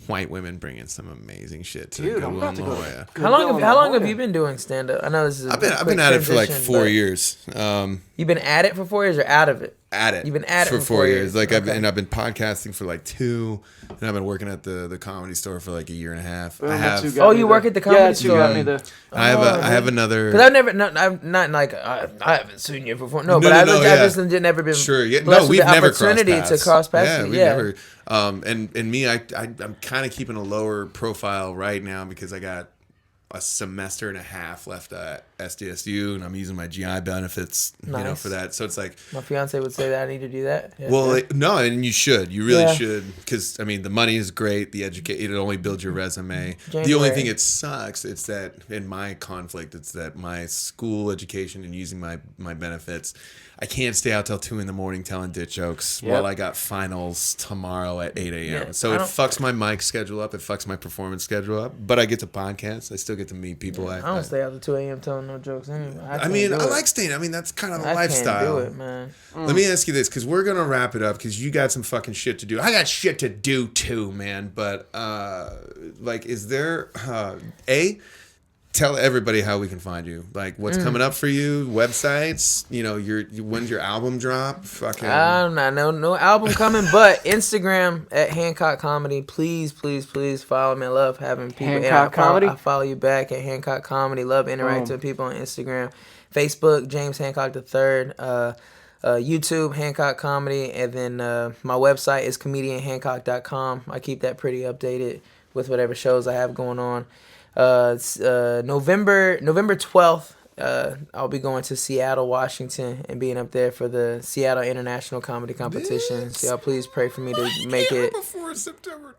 white women bringing some amazing shit to the Dude, I'm Goodwill about in to La go. Jolla. How long have you been doing stand-up? I know this is. I've been at it for like 4 years. You've been at it for 4 years or out of it? At it. You've been at it for for 4 4 years. years. Like Okay. I've been podcasting for like 2, and I've been working at the Comedy Store for like a year and a half. I That's who have got Oh, me you the- work at the Comedy Yeah, that's who got me the. I have another. Because I've never, I'm not like I haven't seen you before. No, but No, I've yeah. just never been Sure, yeah. blessed No, with we've the never opportunity crossed paths. to cross paths. Yeah, with we've you. never. And me, I'm kind of keeping a lower profile right now because I got a semester and a half left at SDSU, and I'm using my GI benefits, Nice. for that. So it's like, My fiance would say that I need to do that. Yeah, well, yeah. no, and you should. You really Yeah. should, because I mean, the money is great. The it only builds your resume. The only January. thing it sucks, it's that in my conflict, it's that my school education and using my benefits, I can't stay out till 2 a.m. telling dick jokes Yep. while I got finals tomorrow at 8 a.m. Yeah, So I it don't- fucks my mic schedule up. It fucks my performance schedule up. But I get to podcast. I still get to meet people. I don't stay out to 2 a.m. telling no jokes anyway. I mean, I like staying. I mean, that's kind of the I lifestyle. can't do it, man. Let me ask you this, because we're gonna wrap it up, because you got some fucking shit to do. I got shit to do too, man. But like, is there tell everybody how we can find you? Like, what's coming up for you? Websites? When's your album drop? Fucking. I know no album coming, but Instagram at Hancock Comedy. Please follow me. I love having people. and Hancock Comedy? I follow you back at Hancock Comedy. Love interacting with people on Instagram, Facebook James Hancock III, YouTube Hancock Comedy, and then my website is comedianhancock.com. I keep that pretty updated with whatever shows I have going on. It's, November 12th. I'll be going to Seattle, Washington, and being up there for the Seattle International Comedy Competition. So y'all please pray for me to make it. Before September.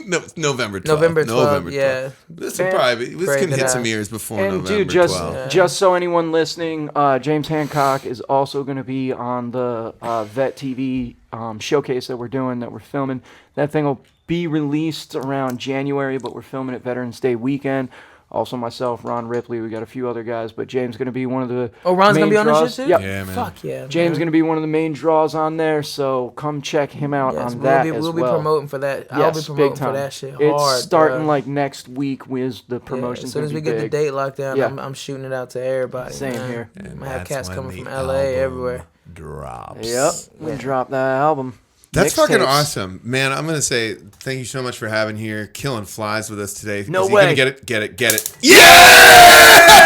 No, November 12th. November 12th, yeah. This will probably this Pray can that hit I- some ears before And November dude, just 12th. just so anyone listening, James Hancock is also going to be on the Vet TV showcase that we're filming. That thing will be released around January, but we're filming it Veterans Day weekend. Also myself, Ron Ripley. We got a few other guys, but James going to be one of the Ron's main gonna be on draws. this shit too. Yep. Yeah, man. Fuck yeah. James man. going to be one of the main draws on there, so come check him out on that as We'll be well. promoting for that. I'll be Yes, promoting big time. for that shit hard. It's starting bro. like next week with the Yeah, promotions. as soon as we get the date locked down, Yeah. I'm shooting it out to everybody. Same man. here. I'm And gonna have that's cats when coming the from LA album everywhere. drops. Yep, we dropped that album. That's fucking Mixtapes. awesome, man. I'm gonna say thank you so much for having here, killing flies with us today. No Is he way. gonna get it. Yes!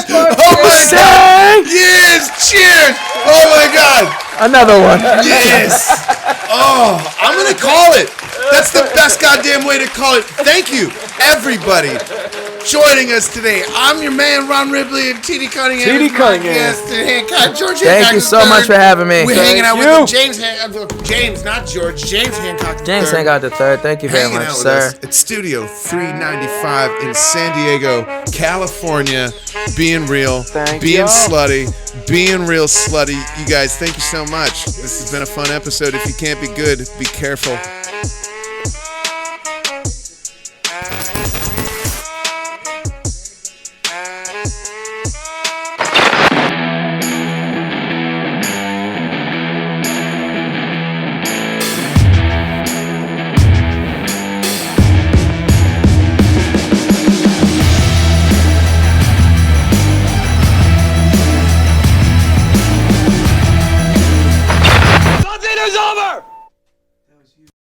Oh my god! Yes! Cheers! Oh my god! Another one. Yes! Oh, I'm gonna call it. That's the best goddamn way to call it. Thank you, everybody, joining us today. I'm your man, Ron Ripley and T.D. Cunningham. T.D. Cunningham. Yes, Hancock, George Thank Hancock you so III. much for having me. We're Thank hanging out you. with James, not George. James Hancock. James III. Hancock the third. Thank you very Hanging much, out with sir. us at Studio 395 in San Diego, California. Being real, Thank being y'all. slutty, being real slutty. You guys, thank you so much. This has been a fun episode. If you can't be good, be careful.